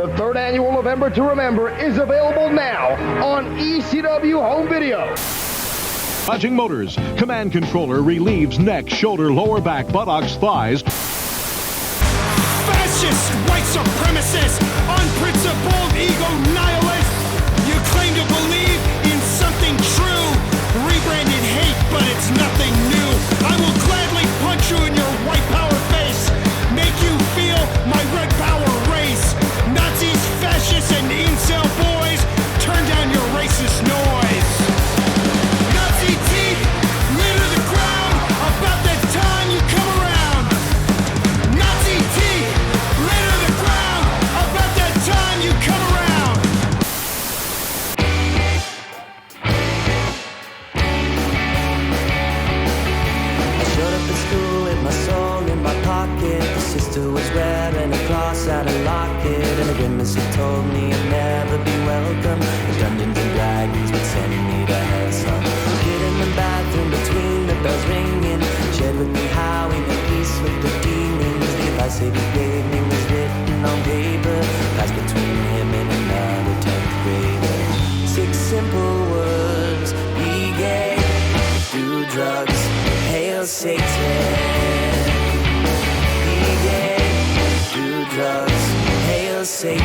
The third annual November to Remember is available now on ECW Home Video. Dodging Motors. Command controller relieves neck, shoulder, lower back, buttocks, thighs. Fascist, white supremacist, unprincipled, ego nihilist. You claim to believe in something true. Rebranded hate, but it's nothing new. I will gladly punch you in your white power face. Make you feel my red power race. Nazis, fascists, and incel boys, turn down your racist noise. Nazi teeth, litter the ground. About that time you come around. Nazi teeth, litter the ground. About that time you come around. I showed up at school with my soul in my pocket. The sister was wearing a cross out of locket, and a grimace had told me I'd never be welcome. The Dungeons and Dragons would send me to hell, son. Get in the bathroom between the bells ringing. Shared with me how he made peace with the demons. The advice that he gave me was written on paper, passed between him and another 10th grader. 6 simple words: be gay, do drugs, hail Satan. Be gay, do drugs, hail Satan.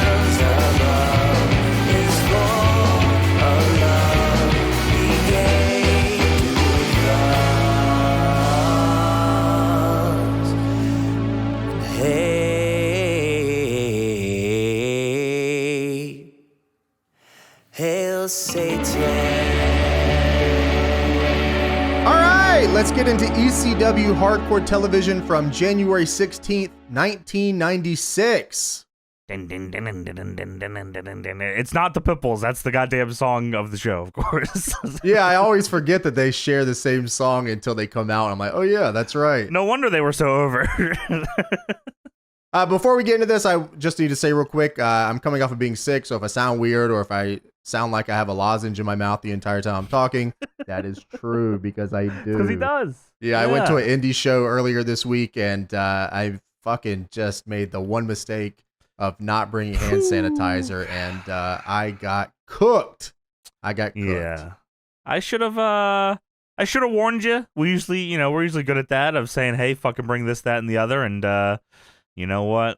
Beelzebub is full of love. Be gay, do drugs. Hey, hail Satan. All right, let's get into ECW Hardcore Television from January 16th, 1996. It's not the Pitbulls. That's the goddamn song of the show, of course. Yeah, I always forget that they share the same song until they come out. I'm like, oh yeah, that's right. No wonder they were so over. Before we get into this, I just need to say real quick, I'm coming off of being sick, so if I sound weird or if I sound like I have a lozenge in my mouth the entire time I'm talking, that is true because I do. Because he does. Yeah, I went to an indie show earlier this week, and I fucking just made the one mistake of not bringing hand sanitizer, and I got cooked. Yeah, I should have warned you. We're usually good at that of saying, hey, fucking bring this, that, and the other, and you know what?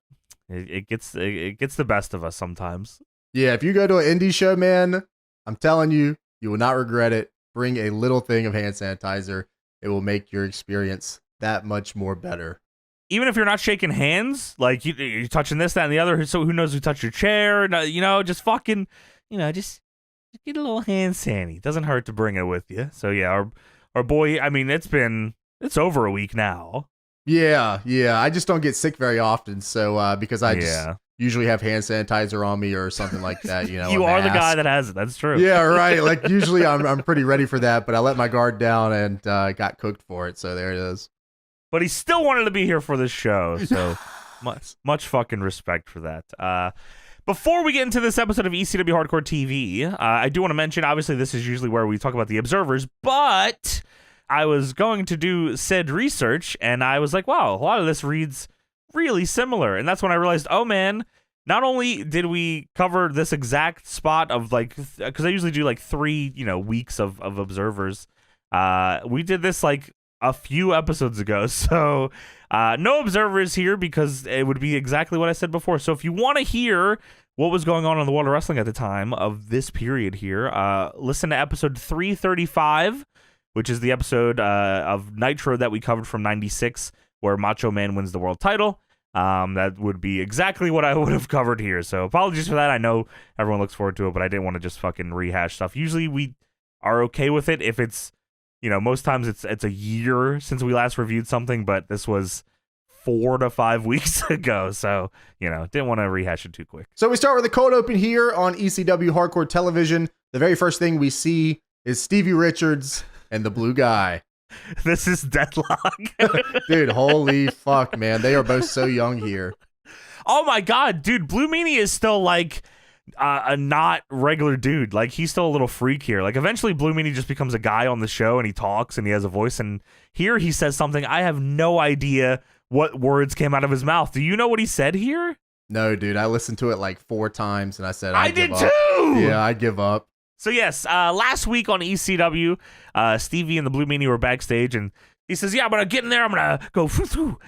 It gets the best of us sometimes. Yeah, if you go to an indie show, man, I'm telling you, you will not regret it. Bring a little thing of hand sanitizer. It will make your experience that much more better. Even if you're not shaking hands, like you're touching this, that, and the other, so who knows who touched your chair? Just fucking, just get a little hand sanny. It doesn't hurt to bring it with you. So yeah, our boy. I mean, it's over a week now. Yeah. I just don't get sick very often, so because I just usually have hand sanitizer on me or something like that. You are the guy that has it. That's true. Yeah, right. Like usually I'm pretty ready for that, but I let my guard down and got cooked for it. So there it is. But he still wanted to be here for this show, so much fucking respect for that. Before we get into this episode of ECW Hardcore TV, I do want to mention, obviously this is usually where we talk about the observers, but I was going to do said research, and I was like, wow, a lot of this reads really similar. And that's when I realized, oh man, not only did we cover this exact spot of because I usually do 3 weeks of observers, we did this a few episodes ago, so no observers here because it would be exactly what I said before. So if you want to hear what was going on in the world of wrestling at the time of this period here, listen to episode 335, which is the episode of Nitro that we covered from 96, where Macho Man wins the world title. That would be exactly what I would have covered here. So apologies for that. I know everyone looks forward to it, but I didn't want to just fucking rehash stuff. Usually we are okay with it if it's, most times it's a year since we last reviewed something, but this was 4 to 5 weeks ago. So, didn't want to rehash it too quick. So we start with the cold open here on ECW Hardcore Television. The very first thing we see is Stevie Richards and the blue guy. This is Deadlock. Dude, holy fuck, man. They are both so young here. Oh my God, dude. Blue Meanie is still a not regular dude. Like, he's still a little freak here. Like, eventually Blue Meanie just becomes a guy on the show, and he talks, and he has a voice, and here he says something. I have no idea what words came out of his mouth. Do you know what he said here? No, dude, I listened to it like 4 times, and I said, I did too! Yeah, I give up. So, yes, last week on ECW, Stevie and the Blue Meanie were backstage, and he says, yeah, I'm going to get in there, I'm going to go,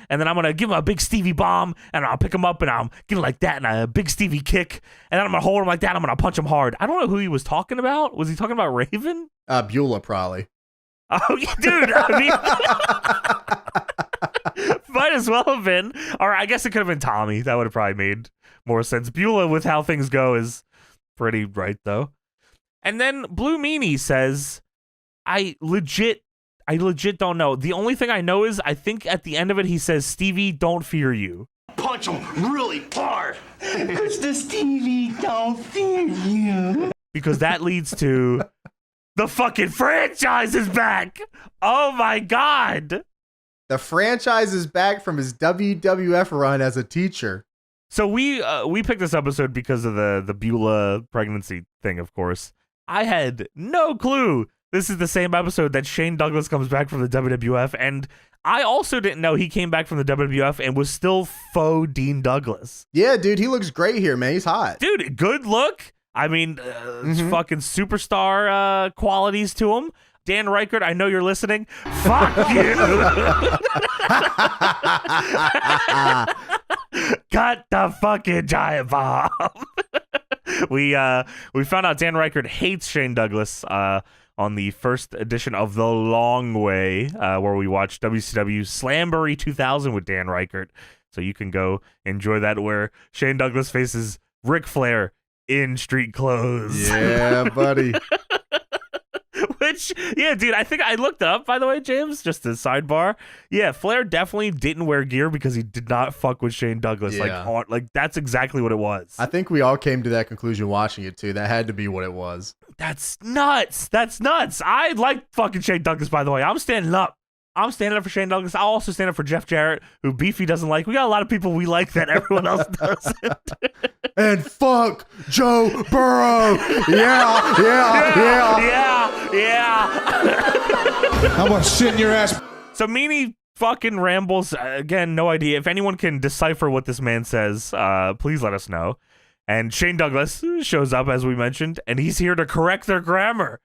and then I'm going to give him a big Stevie bomb, and I'll pick him up, and I'll get him like that, and a big Stevie kick, and then I'm going to hold him like that, and I'm going to punch him hard. I don't know who he was talking about. Was he talking about Raven? Beulah, probably. Oh, yeah, dude, I mean, might as well have been. Or I guess it could have been Tommy. That would have probably made more sense. Beulah, with how things go, is pretty right, though. And then Blue Meanie says, I legit don't know. The only thing I know is I think at the end of it he says, Stevie, don't fear you. Punch him really hard. Because the Stevie don't fear you. Because that leads to the fucking franchise is back. Oh my God. The franchise is back from his WWF run as a teacher. So we picked this episode because of the Beulah pregnancy thing, of course. I had no clue this is the same episode that Shane Douglas comes back from the WWF, and I also didn't know he came back from the WWF and was still faux Dean Douglas. Yeah, dude, he looks great here, man. He's hot. Dude, good look. I mean, fucking superstar qualities to him. Dan Reichert, I know you're listening. Fuck you. Got the fucking giant bomb. We found out Dan Reichert hates Shane Douglas on the first edition of The Long Way, where we watched WCW Slamboree 2000 with Dan Reichert. So you can go enjoy that, where Shane Douglas faces Ric Flair in street clothes. Yeah, buddy. Which, yeah, dude, I think I looked it up, by the way, James, just a sidebar. Yeah, Flair definitely didn't wear gear because he did not fuck with Shane Douglas. Yeah. Like that's exactly what it was. I think we all came to that conclusion watching it, too. That had to be what it was. That's nuts. That's nuts. I like fucking Shane Douglas, by the way. I'm standing up. I'm standing up for Shane Douglas. I'll also stand up for Jeff Jarrett, who Beefy doesn't like. We got a lot of people we like that everyone else doesn't. And fuck Joe Burrow. Yeah. How about shit in your ass? So Meanie fucking rambles. Again, no idea. If anyone can decipher what this man says, please let us know. And Shane Douglas shows up, as we mentioned, and he's here to correct their grammar.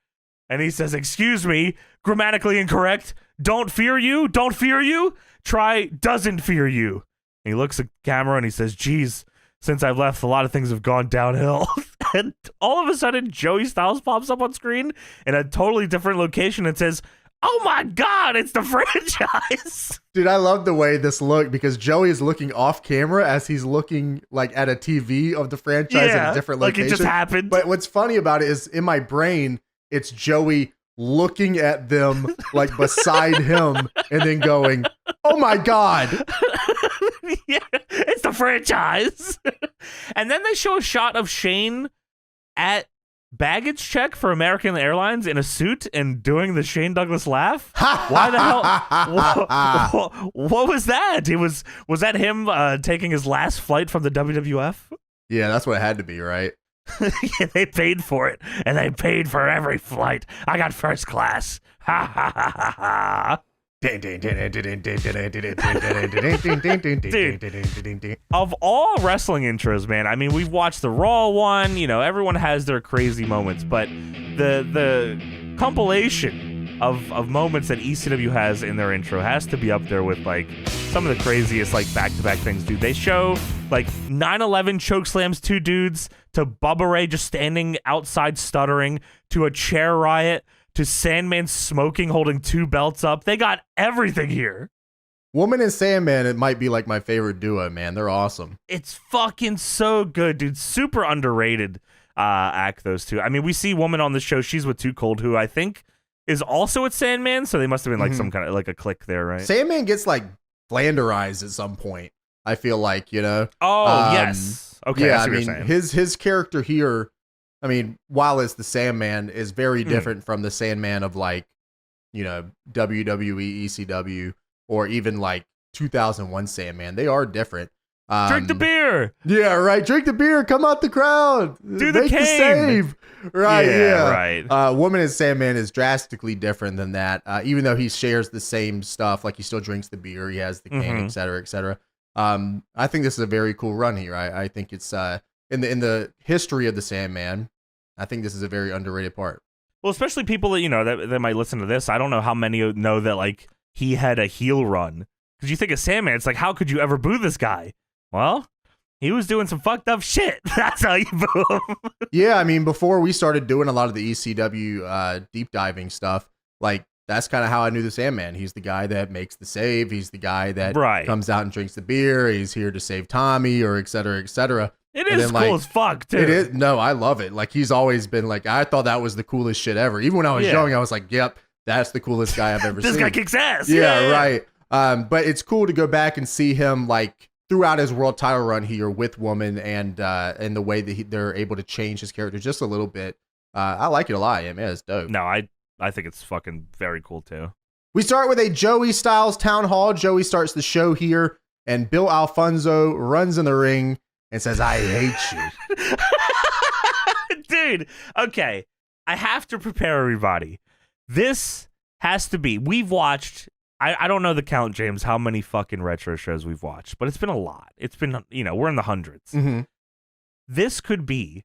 And he says, excuse me, grammatically incorrect. Don't fear you. Don't fear you. Try doesn't fear you. And he looks at the camera and he says, geez, since I've left, a lot of things have gone downhill. And all of a sudden, Joey Styles pops up on screen in a totally different location and says, oh my God, it's the franchise. Dude, I love the way this looked because Joey is looking off camera as he's looking like at a TV of the franchise in a different location. Like it just happened. But what's funny about it is in my brain, it's Joey looking at them like beside him and then going, oh my God. Yeah, it's the franchise. And then they show a shot of Shane at baggage check for American Airlines in a suit and doing the Shane Douglas laugh. Why the hell? What was that? Was that him taking his last flight from the WWF? Yeah, that's what it had to be, right? Yeah, they paid for it, and they paid for every flight. I got first class. Ha ha ha ha ha. Dude, of all wrestling intros, man, I mean, we've watched the Raw one, you know, everyone has their crazy moments, but the compilation of moments that ECW has in their intro has to be up there with, like, some of the craziest, like, back-to-back things, dude. They show, like, 9/11 chokeslams 2 dudes, to Bubba Ray just standing outside stuttering, to a chair riot, to Sandman smoking, holding 2 belts up. They got everything here. Woman and Sandman, it might be like my favorite duo, man. They're awesome. It's fucking so good, dude. Super underrated act, those two. I mean, we see Woman on the show. She's with Too Cold, who I think is also at Sandman, so they must have been like some kind of like a click there, right? Sandman gets like Flanderized at some point, I feel like, you know? Oh, yes. Okay, yeah, I mean, his character here, I mean, while it's the Sandman, is very different from the Sandman of, like, you know, WWE, ECW, or even like 2001 Sandman. They are different. Drink the beer. Yeah, right. Drink the beer. Come out the crowd. Do the Make cane. save. Right, yeah. Right. Woman and Sandman is drastically different than that. Even though he shares the same stuff, like he still drinks the beer, he has the cane, et cetera, et cetera. I think this is a very cool run here. I think it's in the history of the Sandman. I think this is a very underrated part. Well, especially people that, that might listen to this. I don't know how many know that, like, he had a heel run. Because you think of Sandman, it's like, how could you ever boo this guy? Well, he was doing some fucked up shit. That's how you boo him. Yeah, I mean, before we started doing a lot of the ECW deep diving stuff, like, that's kind of how I knew the Sandman. He's the guy that makes the save. He's the guy that comes out and drinks the beer. He's here to save Tommy, or et cetera, et cetera. It is cool as fuck, too. It is. No, I love it. Like, he's always been like, I thought that was the coolest shit ever. Even when I was young, I was like, yep, that's the coolest guy I've ever seen. This guy kicks ass. Yeah, right. But it's cool to go back and see him, like, throughout his world title run here with Woman, and the way that they're able to change his character just a little bit. I like it a lot. Yeah, man, it's dope. No, I think it's fucking very cool, too. We start with a Joey Styles town hall. Joey starts the show here, and Bill Alfonso runs in the ring and says, I hate you. Dude, okay. I have to prepare everybody. This has to be, we've watched, I don't know the count, James, how many fucking retro shows we've watched, but it's been a lot. It's been, we're in the hundreds. Mm-hmm. This could be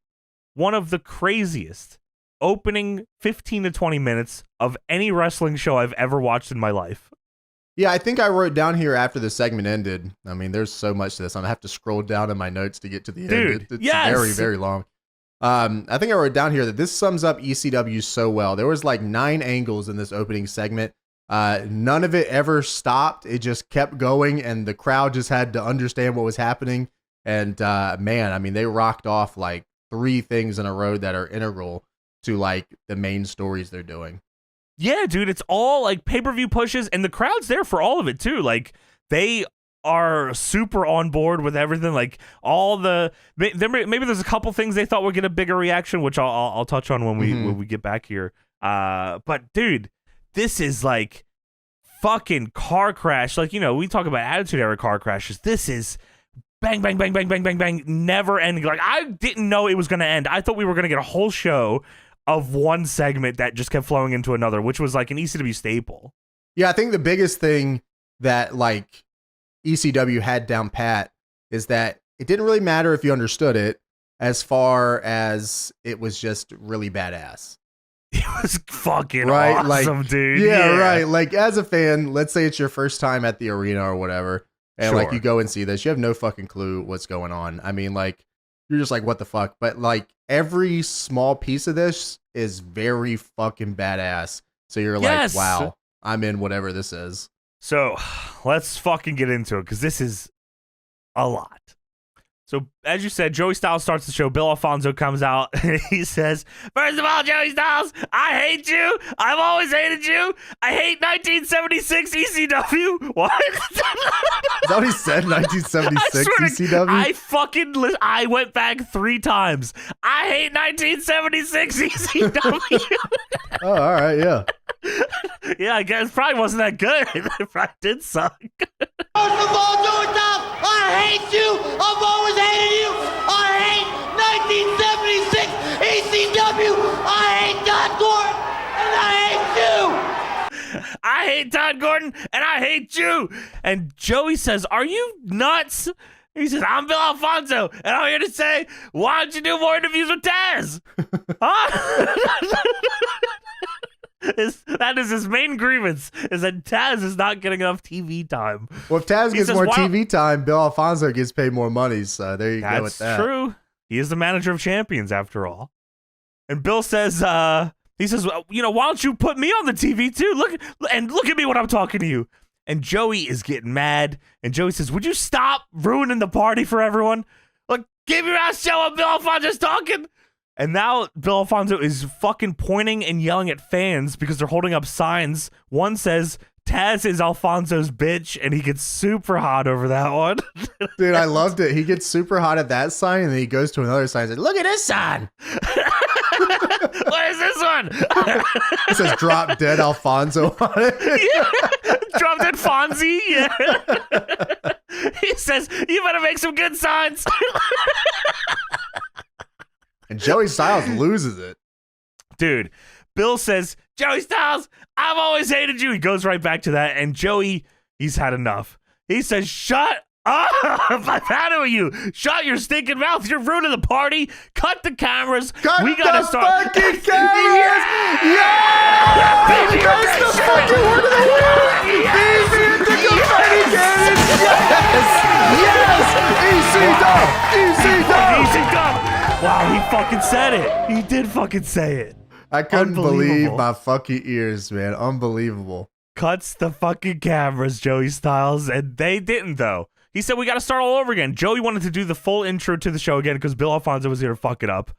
one of the craziest opening 15 to 20 minutes of any wrestling show I've ever watched in my life. Yeah, I think I wrote down here after the segment ended. I mean, there's so much to this. I'm going to have to scroll down in my notes to get to the end. It's very, very long. I think I wrote down here that this sums up ECW so well. There was like 9 angles in this opening segment. None of it ever stopped. It just kept going, and the crowd just had to understand what was happening. And man, I mean, they rocked off like 3 things in a row that are integral to like the main stories they're doing. Yeah, dude, it's all like pay-per-view pushes, and the crowd's there for all of it too. Like, they are super on board with everything. Like, all the maybe there's a couple things they thought would get a bigger reaction, which I'll touch on when we get back here. But dude, this is like fucking car crash. Like, we talk about Attitude Era car crashes. This is bang, bang, bang, bang, bang, bang, bang, never ending. Like, I didn't know it was gonna end. I thought we were gonna get a whole show of one segment that just kept flowing into another, which was like an ECW staple. Yeah, I think the biggest thing that like ECW had down pat is that it didn't really matter if you understood it, as far as it was just really badass. It was fucking awesome, like, dude. Yeah, right. Like, as a fan, let's say it's your first time at the arena or whatever, and like you go and see this, you have no fucking clue what's going on. I mean, like, you're just like, what the fuck? But like, every small piece of this is very fucking badass. So you're like, wow, I'm in whatever this is. So let's fucking get into it, because this is a lot. So, as you said, Joey Styles starts the show. Bill Alfonso comes out, and he says, first of all, Joey Styles, I hate you. I've always hated you. I hate 1976 ECW. What? Is that what he said, 1976 ECW? I went back 3 times. I hate 1976 ECW. Oh, all right, yeah. Yeah, I guess it probably wasn't that good. It probably did suck. First of all, Joey Styles, I hate you. I've always hated you. I hate 1976 ECW. I hate Todd Gordon, and I hate you. I hate Todd Gordon, and I hate you. And Joey says, are you nuts? He says, I'm Bill Alfonso, and I'm here to say, why don't you do more interviews with Taz? Huh? That is his main grievance, is that Taz is not getting enough TV time. Well, if Taz gets more TV time, Bill Alfonso gets paid more money, so there you go with that. That's true. He is the manager of champions, after all. And Bill says, why don't you put me on the TV too? Look at me when I'm talking to you. And Joey is getting mad, and Joey says, would you stop ruining the party for everyone? Like, give your ass show up, Bill Alfonso's talking. And now Bill Alfonso is fucking pointing and yelling at fans because they're holding up signs. One says, Taz is Alfonso's bitch, and he gets super hot over that one. Dude, I loved it. He gets super hot at that sign, and then he goes to another sign and says, look at this sign. What is this one? It says Drop Dead Alfonso on it. Yeah. Drop Dead Fonzie. Yeah. He says, you better make some good signs. And Joey Styles loses it. Dude, Bill says, Joey Styles, I've always hated you. He goes right back to that, and Joey, he's had enough. He says, shut up. I've had it with you. Shut your stinking mouth. You're ruining the party. Cut the cameras. We gotta start. Fucking cameras. Yeah! Baby, that's the fucking word of the week. Baby, the confetti cannon. Yes. EC Dub. Wow, he fucking said it. He did fucking say it. I couldn't believe my fucking ears, man. Unbelievable. Cuts the fucking cameras, Joey Styles, and they didn't, though. He said, we got to start all over again. Joey wanted to do the full intro to the show again because Bill Alfonso was here to fuck it up.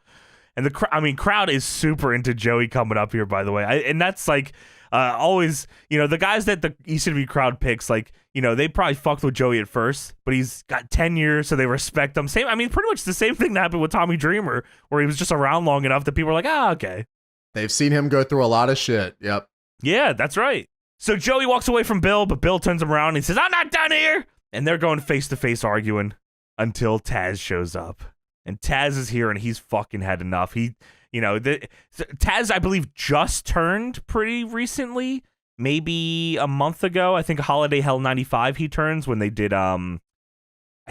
And the crowd is super into Joey coming up here, by the way. And that's like always, the guys that the ECW crowd picks, like, they probably fucked with Joey at first, but he's got tenure, so they respect him. Pretty much the same thing that happened with Tommy Dreamer, where he was just around long enough that people were like, okay. They've seen him go through a lot of shit. Yep. Yeah, that's right. So Joey walks away from Bill, but Bill turns him around and he says, I'm not done here. And they're going face-to-face arguing until Taz shows up. And Taz is here, and he's fucking had enough. Taz, I believe, just turned pretty recently, maybe a month ago. I think Holiday Hell 95 he turns when they did, I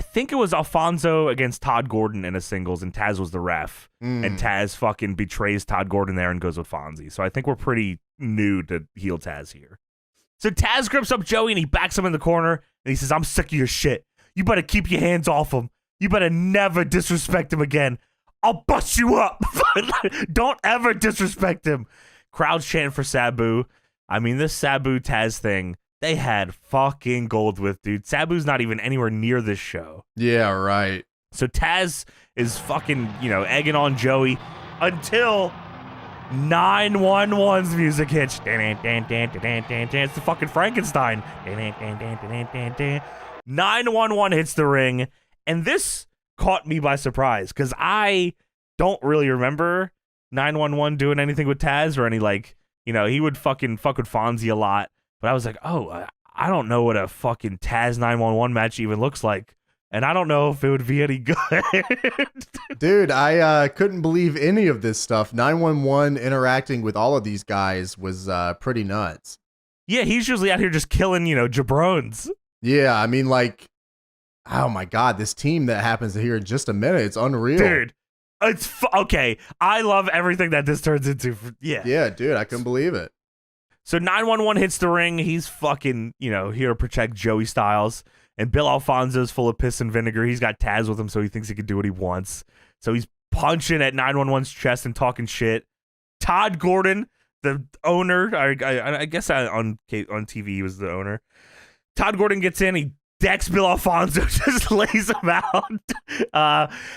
think it was Alfonso against Todd Gordon in a singles, and Taz was the ref. And Taz fucking betrays Todd Gordon there and goes with Fonzie. So I think we're pretty new to heel Taz here. So Taz grips up Joey and he backs him in the corner and he says, I'm sick of your shit. You better keep your hands off him. You better never disrespect him again. I'll bust you up. Don't ever disrespect him. Crowd's chanting for Sabu. I mean, this Sabu Taz thing, they had fucking gold with, dude. Sabu's not even anywhere near this show. Yeah, right. So Taz is fucking, egging on Joey until 911's music hits. It's the fucking Frankenstein. 911 hits the ring, and this caught me by surprise because I don't really remember 911 doing anything with Taz or any he would fucking fuck with Fonzie a lot, but I was like, oh, I don't know what a fucking Taz 911 match even looks like. And I don't know if it would be any good. Dude, I couldn't believe any of this stuff. 911 interacting with all of these guys was pretty nuts. Yeah, he's usually out here just killing, jabrones. Yeah, I mean, oh my God, this team that happens here in just a minute, it's unreal. Dude, it's okay. I love everything that this turns into. Yeah. Yeah, dude, I couldn't believe it. So 911 hits the ring. He's fucking, here to protect Joey Styles. And Bill Alfonso's full of piss and vinegar. He's got Taz with him, so he thinks he can do what he wants. So he's punching at 911's chest and talking shit. Todd Gordon, the owner, I guess on TV he was the owner. Todd Gordon gets in, he decks Bill Alfonso, just lays him out.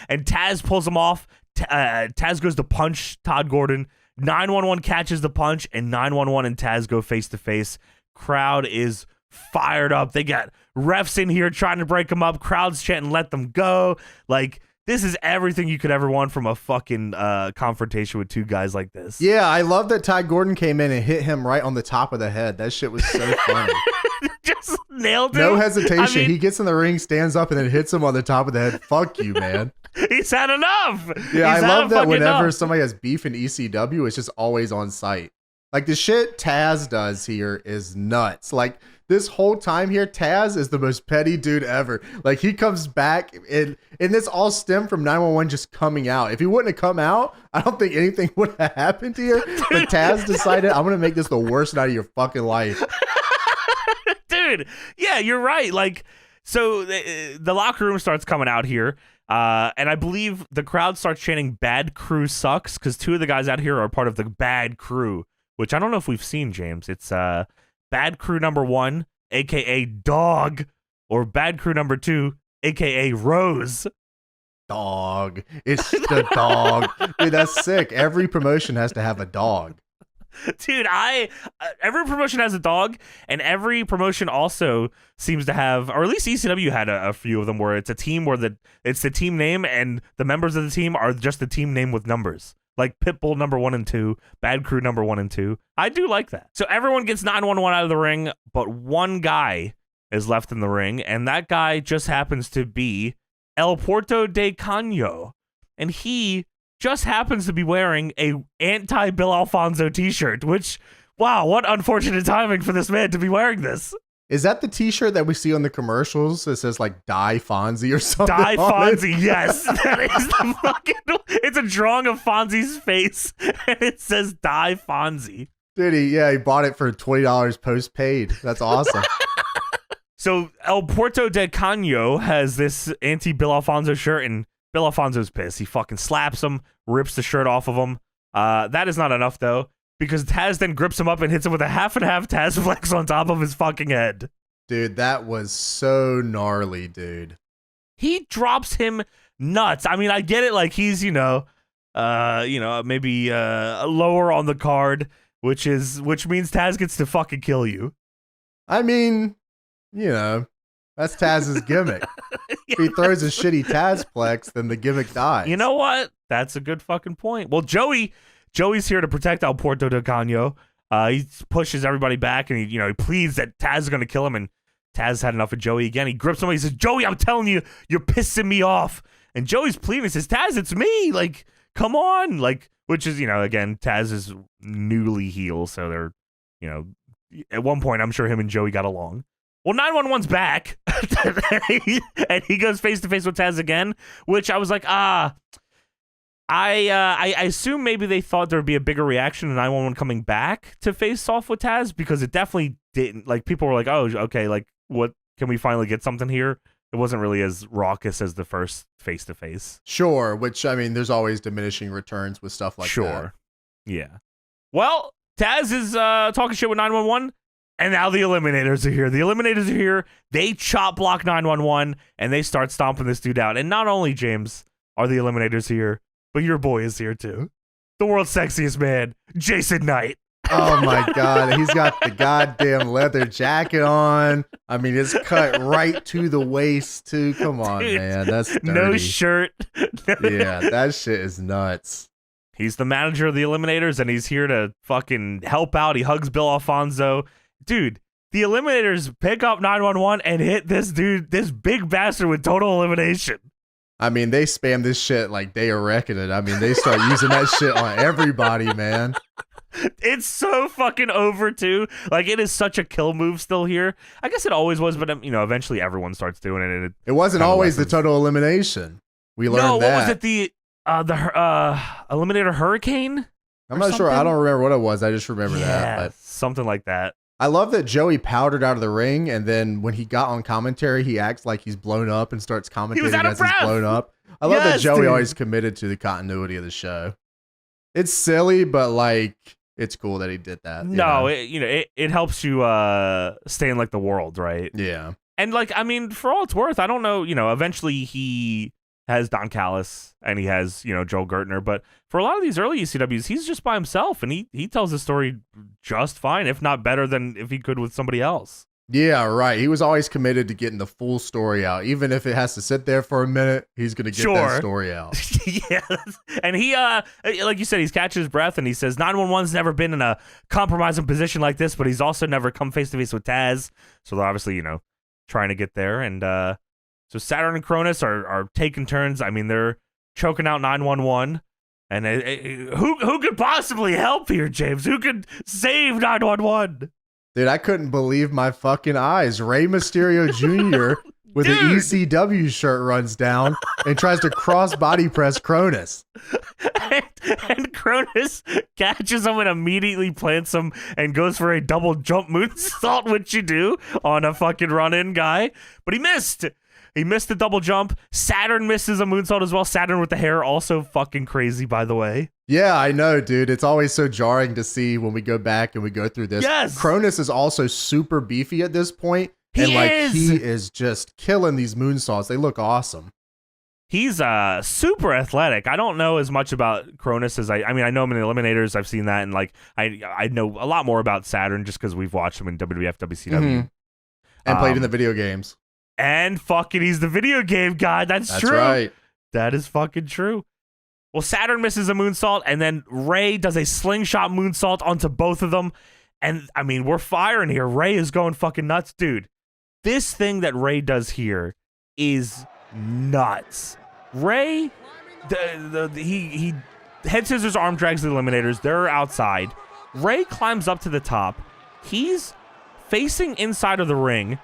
And Taz pulls him off. Taz goes to punch Todd Gordon. 911 catches the punch, and 911 and Taz go face to face. Crowd is fired up. They got refs in here trying to break them up. Crowd's chanting, let them go. This is everything you could ever want from a fucking confrontation with two guys like this. Yeah, I love that Todd Gordon came in and hit him right on the top of the head. That shit was so funny. Just nailed him. No hesitation. He gets in the ring, stands up, and then hits him on the top of the head. Fuck you, man. He's had enough. Yeah, I love that whenever somebody has beef in ECW, it's just always on site. The shit Taz does here is nuts. This whole time here, Taz is the most petty dude ever. He comes back, and this all stemmed from 911 just coming out. If he wouldn't have come out, I don't think anything would have happened here. But Taz decided, I'm going to make this the worst night of your fucking life. Dude, yeah, you're right. So the locker room starts coming out here, and I believe the crowd starts chanting, Bad Crew sucks, because two of the guys out here are part of the Bad Crew, which I don't know if we've seen, James. It's Bad Crew number 1, a.k.a. Dog, or Bad Crew number 2, a.k.a. Rose. Dog. It's the dog. Dude, that's sick. Every promotion has to have a dog. Dude, every promotion has a dog, and every promotion also seems to have, or at least ECW had a few of them, where it's a team where it's the team name, and the members of the team are just the team name with numbers. Pitbull number 1 and 2, Bad Crew number 1 and 2. I do like that. So everyone gets 911 out of the ring, but one guy is left in the ring, and that guy just happens to be El Porto de Cano, and he just happens to be wearing a anti-Bill Alfonso t-shirt, which, wow, what unfortunate timing for this man to be wearing this. Is that the t-shirt that we see on the commercials that says like Die Fonzie or something? Die Fonzie, yes. That is the fucking, it's a drawing of Fonzie's face, and it says Die Fonzie. Did he? Yeah, he bought it for $20 post-paid. That's awesome. So El Porto de Cano has this anti-Bill Alfonso shirt, and Bill Alfonso's pissed. He fucking slaps him, rips the shirt off of him. That is not enough, though, because Taz then grips him up and hits him with a half and half Taz flex on top of his fucking head. Dude, that was so gnarly, dude. He drops him nuts. I mean, I get it, like he's, maybe lower on the card, which means Taz gets to fucking kill you. I mean, that's Taz's gimmick. If he throws a shitty Tazplex, then the gimmick dies. You know what? That's a good fucking point. Well, Joey's here to protect El Porto de Cano. He pushes everybody back, and he pleads that Taz is going to kill him, and Taz had enough of Joey again. He grips him, he says, Joey, I'm telling you, you're pissing me off. And Joey's pleading, he says, Taz, it's me. Like, come on. Like, which is, again, Taz is newly heel, so they're, at one point, I'm sure him and Joey got along. Well, 911's back, and he goes face-to-face with Taz again, which I was like, I assume maybe they thought there would be a bigger reaction to 911 coming back to face off with Taz, because it definitely didn't. Like, people were like, oh, okay, like, what, can we finally get something here? It wasn't really as raucous as the first face-to-face. Sure, which, I mean, there's always diminishing returns with stuff like that. Sure, yeah. Well, Taz is talking shit with 911, and now the Eliminators are here. The Eliminators are here. They chop block 911, and they start stomping this dude out. And not only, James, are the Eliminators here, but your boy is here too. The world's sexiest man, Jason Knight. Oh my God. He's got the goddamn leather jacket on. I mean, it's cut right to the waist too. Come on, dude, man. That's dirty. No shirt. Yeah, that shit is nuts. He's the manager of the Eliminators, and he's here to fucking help out. He hugs Bill Alfonso. Dude, the Eliminators pick up 911 and hit this dude, this big bastard, with total elimination. I mean, they spam this shit like Day of Reckoning. I mean, they start using that shit on everybody, man. It's so fucking over, too. Like, it is such a kill move still here. I guess it always was, but, eventually everyone starts doing it. And it wasn't always the total elimination. We learned that. No, what was it? The Eliminator Hurricane? I'm not sure. I don't remember what it was. I just remember that. But something like that. I love that Joey powdered out of the ring, and then when he got on commentary, he acts like he's blown up and starts commentating as he's blown up. I love that Joey always committed to the continuity of the show. It's silly, but like it's cool that he did that. No, it helps you stay in like the world, right? Yeah. And like, I mean, for all it's worth, I don't know, eventually he has Don Callis and he has, Joel Gertner, but for a lot of these early ECWs, he's just by himself, and he tells the story just fine, if not better than if he could with somebody else. Yeah, right. He was always committed to getting the full story out. Even if it has to sit there for a minute, he's going to get that story out. Yeah. And he, like you said, he's catching his breath, and he says 911's never been in a compromising position like this, but he's also never come face-to-face with Taz. So they're obviously, trying to get there. And so Saturn and Cronus are taking turns. I mean, they're choking out 911. And who could possibly help here, James? Who could save 911? Dude, I couldn't believe my fucking eyes. Rey Mysterio Jr. with an ECW shirt runs down and tries to cross body press Cronus. And Cronus catches him and immediately plants him and goes for a double jump moonsault, which you do on a fucking run-in guy. But he missed. He missed the double jump. Saturn misses a moonsault as well. Saturn with the hair, also fucking crazy, by the way. Yeah, I know, dude. It's always so jarring to see when we go back and we go through this. Yes. Cronus is also super beefy at this point. He is just killing these moonsaults. They look awesome. He's super athletic. I don't know as much about Cronus as I mean, I know him in the Eliminators. I've seen that, and like I know a lot more about Saturn just because we've watched him in WWF, WCW. Mm-hmm. And played in the video games. And fucking he's the video game guy. That's true. Right. That is fucking true. Well, Saturn misses a moonsault, and then Rey does a slingshot moonsault onto both of them. And I mean, we're firing here. Rey is going fucking nuts, dude. this thing that Rey does here is nuts. Rey, he head scissors arm drags the Eliminators. They're outside. Rey climbs up to the top. He's facing inside of the ring.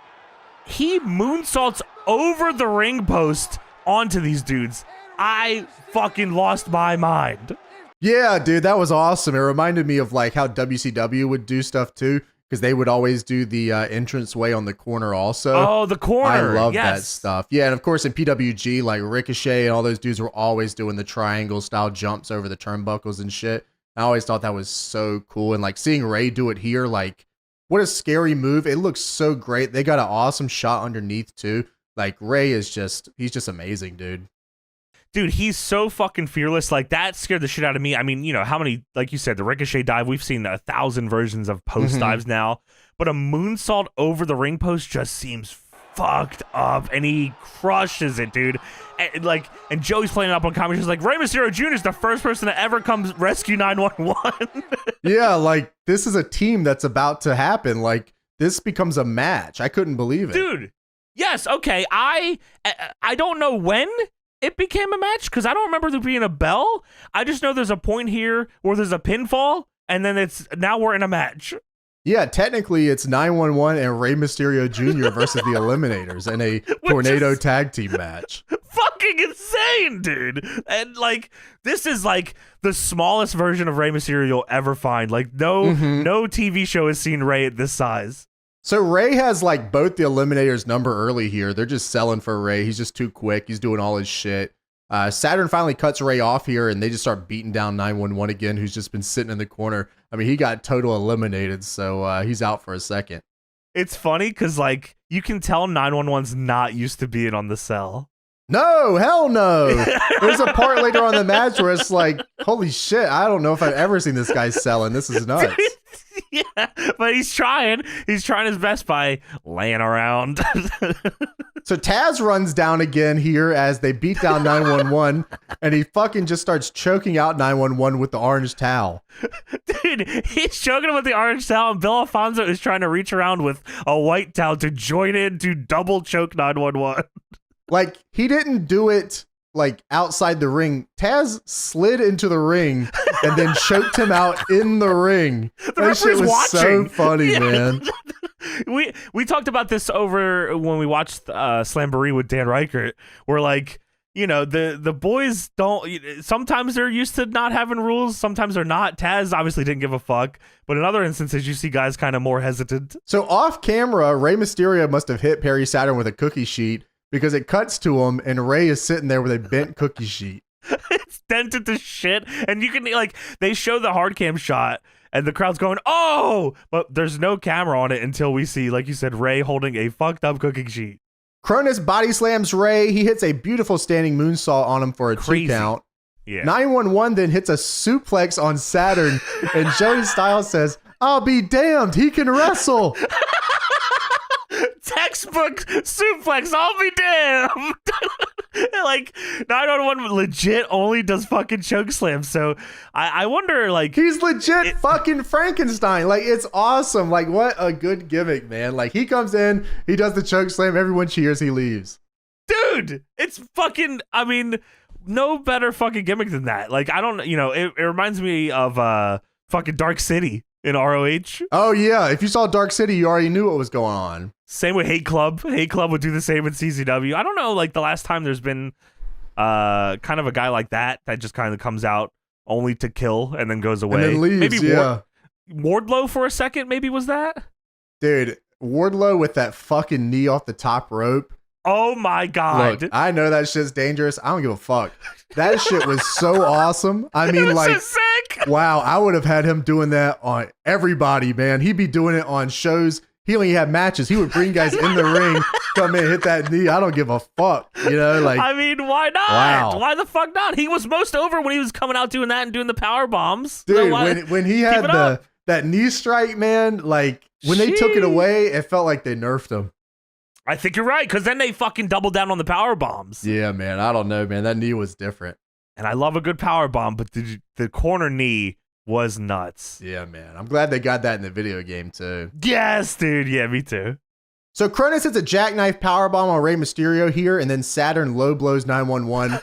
He moonsaults over the ring post onto these dudes. I fucking lost my mind. Yeah, dude, that was awesome. It reminded me of like how WCW would do stuff too, because they would always do the entrance way on the corner also. Oh, the corner. I love that stuff. Yeah, and of course in PWG, like Ricochet and all those dudes were always doing the triangle style jumps over the turnbuckles and shit. I always thought that was so cool. And like seeing Rey do it here, like what a scary move. It looks so great. They got an awesome shot underneath too. Like Rey is he's just amazing, dude. Dude, he's so fucking fearless. Like, that scared the shit out of me. I mean, you know, how many, like you said, the Ricochet dive, we've seen 1,000 versions of post dives now, but a moonsault over the ring post just seems fucked up, and he crushes it, dude. And Joey's playing it up on commentary. He's like, Rey Mysterio Jr. is the first person to ever come rescue 911. Yeah, like, this is a team that's about to happen. Like, this becomes a match. I couldn't believe it. Dude, yes, okay. I don't know when it became a match, because I don't remember there being a bell. I just know there's a point here where there's a pinfall, and then now we're in a match. Yeah, technically it's 911 and Rey Mysterio Jr. versus the Eliminators in a tornado tag team match. Fucking insane, dude. And like, this is like the smallest version of Rey Mysterio you'll ever find. Like, no TV show has seen Rey at this size. So Rey has like both the Eliminators number early here. They're just selling for Rey. He's just too quick. He's doing all his shit. Saturn finally cuts Rey off here, and they just start beating down 911 again, who's just been sitting in the corner. I mean, he got total eliminated, so he's out for a second. It's funny because like you can tell 911's not used to being on the cell. No, hell no. There's a part later on in the match where it's like, holy shit, I don't know if I've ever seen this guy selling. This is nuts. Yeah, but he's trying his best by laying around. So Taz runs down again here as they beat down 911, and he fucking just starts choking out 911 with the orange towel. Dude, he's choking him with the orange towel, and Bill Alfonso is trying to reach around with a white towel to join in to double choke 911. Like, he didn't do it like outside the ring. Taz slid into the ring and then choked him out in the ring. That shit was watching. So funny, man. We talked about this over when we watched Slamboree with Dan Reichert, where like, you know, the boys don't, sometimes they're used to not having rules, sometimes they're not. Taz obviously didn't give a fuck, but in other instances you see guys kind of more hesitant. So off camera, Rey Mysterio must have hit Perry Saturn with a cookie sheet, because it cuts to him and Rey is sitting there with a bent cookie sheet. It's dented to shit, and you can like, they show the hard cam shot and the crowd's going, oh, but there's no camera on it until we see, like you said, Rey holding a fucked up cooking sheet. Cronus body slams Rey. He hits a beautiful standing moonsault on him for a 2 count. Yeah. 911 then hits a suplex on Saturn, and Joey Styles says, I'll be damned, he can wrestle. Textbook suplex, I'll be damned. Like, 911 legit only does fucking choke slams. So I wonder, like, he's legit fucking Frankenstein. Like, it's awesome. Like, what a good gimmick, man. Like, he comes in, he does the choke slam, everyone cheers, he leaves. Dude, it's fucking, I mean, no better fucking gimmick than that. Like, I don't, you know, it reminds me of fucking Dark City in ROH. Oh yeah, if you saw Dark City, you already knew what was going on. Same with Hate Club. Hate Club would do the same with CZW. I don't know, like the last time there's been kind of a guy like that just kind of comes out only to kill and then goes away. And then leaves, maybe yeah. Wardlow for a second, maybe was that? Dude, Wardlow with that fucking knee off the top rope. Oh my God. Look, I know that shit's dangerous. I don't give a fuck. That shit was so awesome. I mean, it was like, so sick. Wow, I would have had him doing that on everybody, man. He'd be doing it on shows. He only had matches. He would bring guys in the ring, come in, hit that knee. I don't give a fuck. You know, like, I mean, why not? Wow. Why the fuck not? He was most over when he was coming out doing that and doing the power bombs. Dude, So when he had that knee strike, man, like when they took it away, it felt like they nerfed him. I think you're right, because then they fucking doubled down on the power bombs. Yeah, man. I don't know, man. That knee was different. And I love a good power bomb, but the corner knee was nuts. Yeah, man. I'm glad they got that in the video game too. Yes, dude. Yeah, me too. So Cronus hits a jackknife powerbomb on Rey Mysterio here, and then Saturn low blows 911.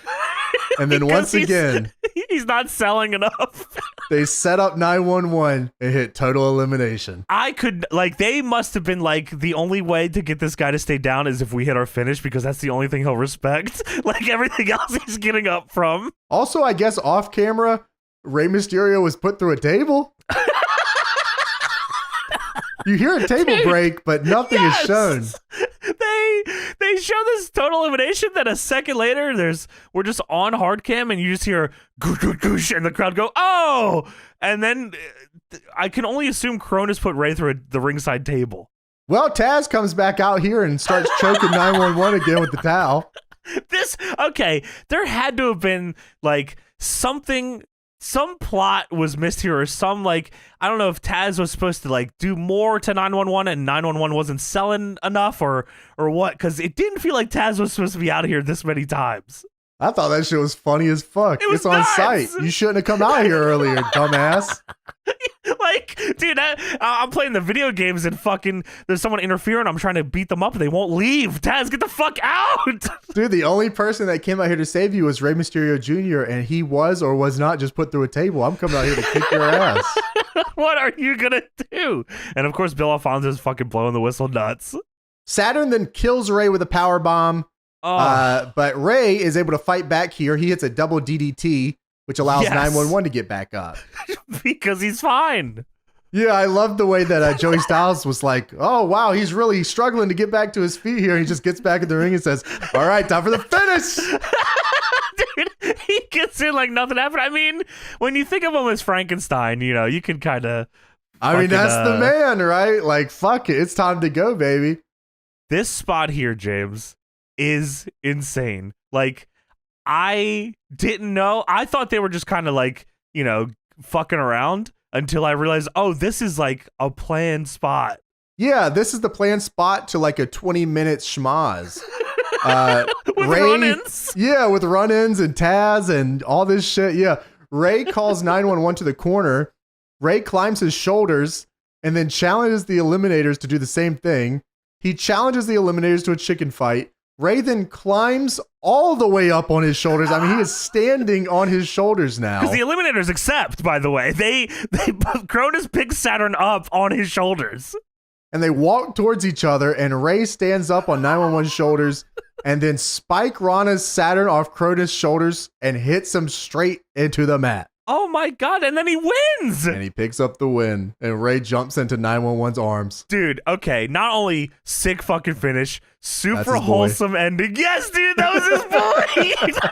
And then once again, he's not selling enough. They set up 911 and hit total elimination. They must have been like, the only way to get this guy to stay down is if we hit our finish, because that's the only thing he'll respect. Like everything else he's getting up from. Also, I guess off camera, Rey Mysterio was put through a table. You hear a table break, but nothing is shown. They show this total elimination, then a second later we're just on hard cam and you just hear goosh, goosh, goosh, and the crowd go, oh! And then I can only assume Cronus put Ray through the ringside table. Well, Taz comes back out here and starts choking 911 again with the towel. There had to have been like some plot was missed here, or I don't know if Taz was supposed to like do more to 911 and 911 wasn't selling enough or what, because it didn't feel like Taz was supposed to be out of here this many times. I thought that shit was funny as fuck. It's on site. You shouldn't have come out here earlier, dumbass. Like, dude, I'm playing the video games and fucking there's someone interfering. I'm trying to beat them up and they won't leave. Taz, get the fuck out. Dude, the only person that came out here to save you was Rey Mysterio Jr. and he was or was not just put through a table. I'm coming out here to kick your ass. What are you gonna do? And of course, Bill Alfonso's fucking blowing the whistle nuts. Saturn then kills Ray with a power bomb. But Ray is able to fight back here. He hits a double DDT, which allows 911 to get back up. Because he's fine. Yeah, I love the way that Joey Styles was like, oh, wow, he's really struggling to get back to his feet here. He just gets back in the ring and says, all right, time for the finish. Dude, he gets in like nothing happened. I mean, when you think of him as Frankenstein, you can kind of... I mean, that's the man, right? Like, fuck it. It's time to go, baby. This spot here, James, is insane. Like, I didn't know. I thought they were just kind of like, fucking around until I realized, oh, this is like a planned spot. Yeah, this is the planned spot to like a 20-minute schmaz. With run-ins? Yeah, with run-ins and Taz and all this shit. Yeah, Ray calls 911 to the corner. Ray climbs his shoulders and then challenges the Eliminators to do the same thing. He challenges the Eliminators to a chicken fight. Ray then climbs all the way up on his shoulders. I mean, he is standing on his shoulders now. Because the Eliminators accept, by the way. They Cronus picks Saturn up on his shoulders. And they walk towards each other, and Ray stands up on 911's shoulders, and then Spike Rana's Saturn off Cronus' shoulders and hits him straight into the mat. Oh my God, and then he wins! And he picks up the win, and Ray jumps into 911's arms. Dude, okay, not only sick fucking finish, super wholesome ending. Yes, dude, that was his boy!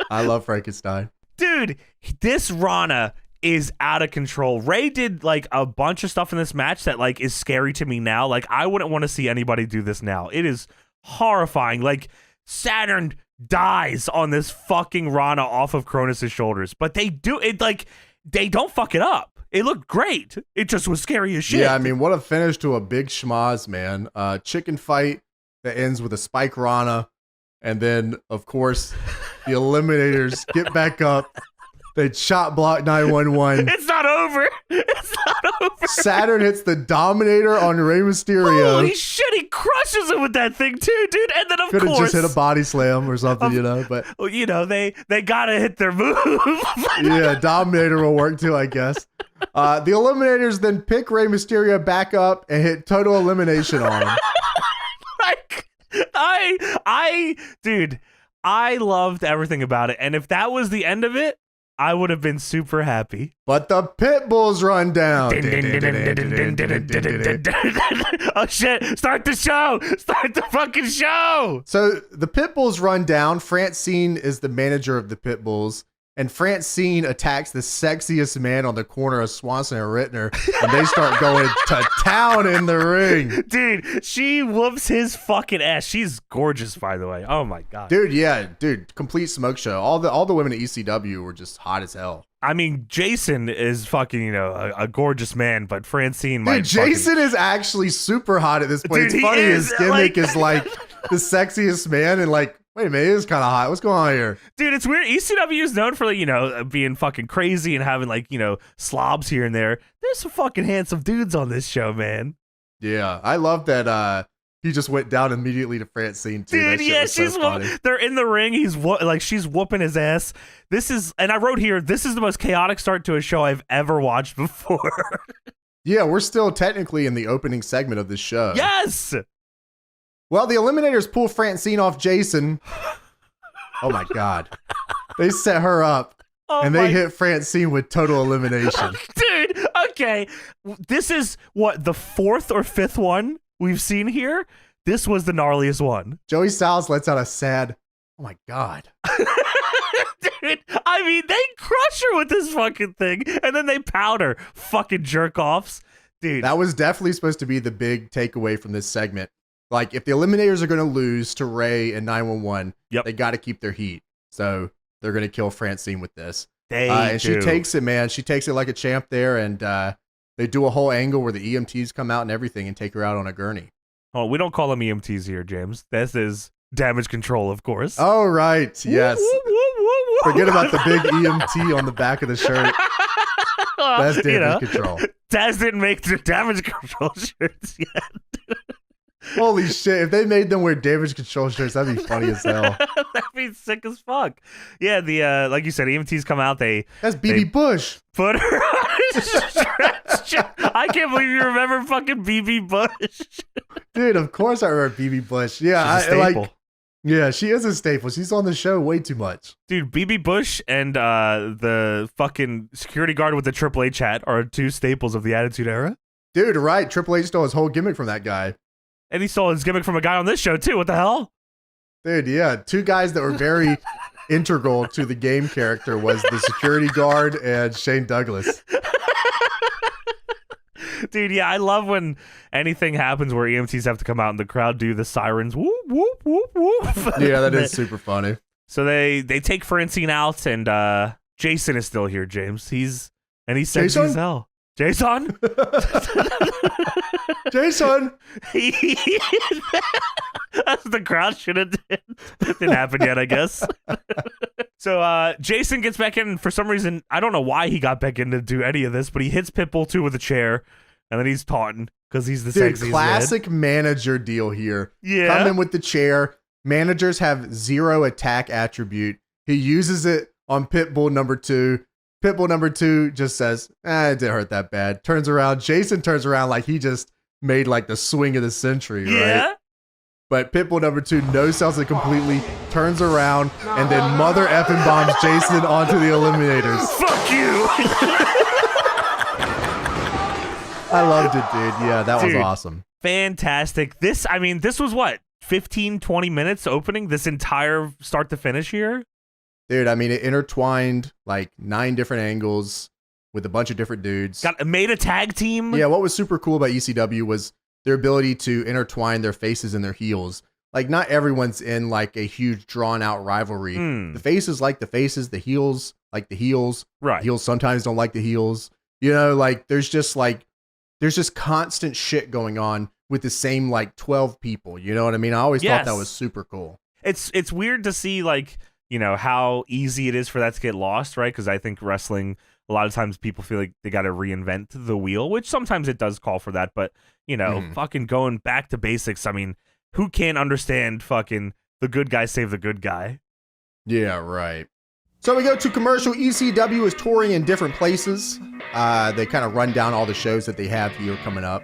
I love Frankenstein. Dude, this Rana is out of control. Ray did like a bunch of stuff in this match that like is scary to me now. Like, I wouldn't want to see anybody do this now. It is horrifying. Like, Saturn dies on this fucking Rana off of Cronus' shoulders, but they do it like they don't fuck it up. It looked great. It just was scary as shit. Yeah, I mean, what a finish to a big schmaz, man. Chicken fight that ends with a Spike Rana, and then of course the Eliminators get back up. They chop block 911. It's not over. It's not over. Saturn hits the Dominator on Rey Mysterio. Holy shit, he crushes him with that thing too, dude. And then of course, could have just hit a body slam or something, but well, they gotta hit their move. Yeah, Dominator will work too, I guess. The Eliminators then pick Rey Mysterio back up and hit total elimination on him. Like, dude, I loved everything about it, and if that was the end of it, I would have been super happy. But the pit bulls run down. Oh shit, start the show. Start the fucking show. So the pit bulls run down. Francine is the manager of the pit bulls. And Francine attacks the sexiest man on the corner of Swanson and Rittner. And they start going to town in the ring. Dude, she whoops his fucking ass. She's gorgeous, by the way. Oh my God. Dude, yeah. Dude, complete smoke show. All the women at ECW were just hot as hell. I mean, Jason is fucking, a gorgeous man, but Francine might. Dude, Jason is actually super hot at this point. Dude, it's funny. His gimmick is like the sexiest man and like, wait a minute, it is kind of hot. What's going on here? Dude, it's weird. ECW is known for, like, being fucking crazy and having, like, slobs here and there. There's some fucking handsome dudes on this show, man. Yeah, I love that he just went down immediately to Francine too. Dude, that shit was so funny. They're in the ring. She's whooping his ass. And I wrote here, this is the most chaotic start to a show I've ever watched before. Yeah, we're still technically in the opening segment of this show. Yes. Well, the Eliminators pull Francine off Jason. Oh my God. They set her up and they hit Francine with total elimination. Dude, okay. This is what, the 4th or 5th one we've seen here? This was the gnarliest one. Joey Styles lets out a sad, oh my God. Dude, I mean, they crush her with this fucking thing, and then they powder. Fucking jerk-offs. Dude. That was definitely supposed to be the big takeaway from this segment. Like, if the Eliminators are going to lose to Ray and 911, they got to keep their heat. So they're going to kill Francine with this. And she takes it, man. She takes it like a champ there, and they do a whole angle where the EMTs come out and everything and take her out on a gurney. Oh, we don't call them EMTs here, James. This is damage control, of course. Oh, right. Yes. Forget about the big EMT on the back of the shirt. That's damage control. Taz didn't make the damage control shirts yet. Holy shit. If they made them wear damage control shirts, that'd be funny as hell. That'd be sick as fuck. Yeah, the like you said, EMTs come out, That's BB Bush. Put her on his stretch. I can't believe you remember fucking BB Bush. Dude, of course I remember BB Bush. Yeah, she's a staple. Yeah, she is a staple. She's on the show way too much. Dude, BB Bush and the fucking security guard with the Triple H hat are 2 staples of the Attitude Era. Dude, right. Triple H stole his whole gimmick from that guy. And he stole his gimmick from a guy on this show, too. What the hell? Dude, yeah. 2 guys that were very integral to the game character was the security guard and Shane Douglas. Dude, yeah, I love when anything happens where EMTs have to come out and the crowd do the sirens. Whoop, whoop, whoop, whoop. Yeah, that is super funny. So they take Francine out, and Jason is still here, James. He's sexy as hell. Jason? Jason! That's what the crowd should have did. Didn't happen yet, I guess. So Jason gets back in, and for some reason, I don't know why he got back in to do any of this, but he hits Pitbull too with a chair, and then he's taunting because he's the sexiest. Classic manager deal here. Yeah. Come in with the chair. Managers have 0 attack attribute. He uses it on Pitbull number 2. Pitbull number 2 just says, it didn't hurt that bad. Turns around. Jason turns around like he just made like the swing of the century, right? But Pitbull number 2 no-sells it completely, turns around, and then mother effing bombs Jason onto the Eliminators. Fuck you! I loved it, dude. Yeah, that was awesome. Fantastic. This was what, 15, 20 minutes opening? This entire start to finish here? Dude, I mean, it intertwined like 9 different angles with a bunch of different dudes. Made a tag team? Yeah, what was super cool about ECW was their ability to intertwine their faces and their heels. Like, not everyone's in like a huge drawn out rivalry. The faces like the faces, the heels like the heels. Right. The heels sometimes don't like the heels. You know, like there's just constant shit going on with the same like 12 people. You know what I mean? I always thought that was super cool. It's weird to see like, you know, how easy it is for that to get lost, right? Because I think wrestling, a lot of times people feel like they got to reinvent the wheel, which sometimes it does call for that. But, you know, fucking going back to basics. I mean, who can't understand fucking the good guy save the good guy? Yeah, right. So we go to commercial. ECW is touring in different places. They kind of run down all the shows that they have here coming up.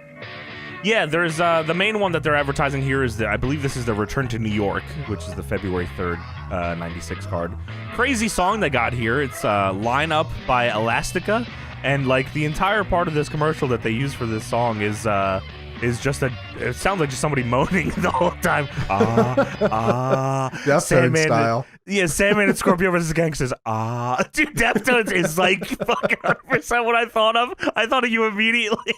Yeah, there's the main one that they're advertising here is I believe this is the Return to New York, which is the February 3rd, 96 card. Crazy song they got here. It's Line Up by Elastica, and like the entire part of this commercial that they use for this song is just it sounds like just somebody moaning the whole time. Deftones style. Yeah, Sandman and Scorpio versus Gangsters. Dude, Deftones is like fucking 100% what I thought of. I thought of you immediately.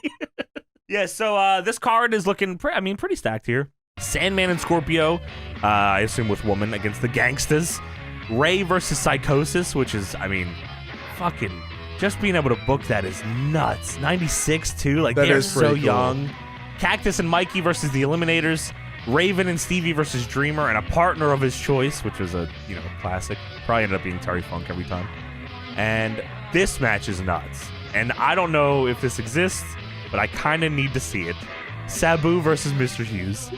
Yeah, so this card is looking, pretty stacked here. Sandman and Scorpio, I assume with Woman against the Gangsters. Ray versus Psychosis, which is, fucking just being able to book that is nuts. 96 too, like they're so young. Cactus and Mikey versus the Eliminators. Raven and Stevie versus Dreamer, and a partner of his choice, which was a classic. Probably ended up being Terry Funk every time. And this match is nuts. And I don't know if this exists, but I kind of need to see it. Sabu versus Mr. Hughes.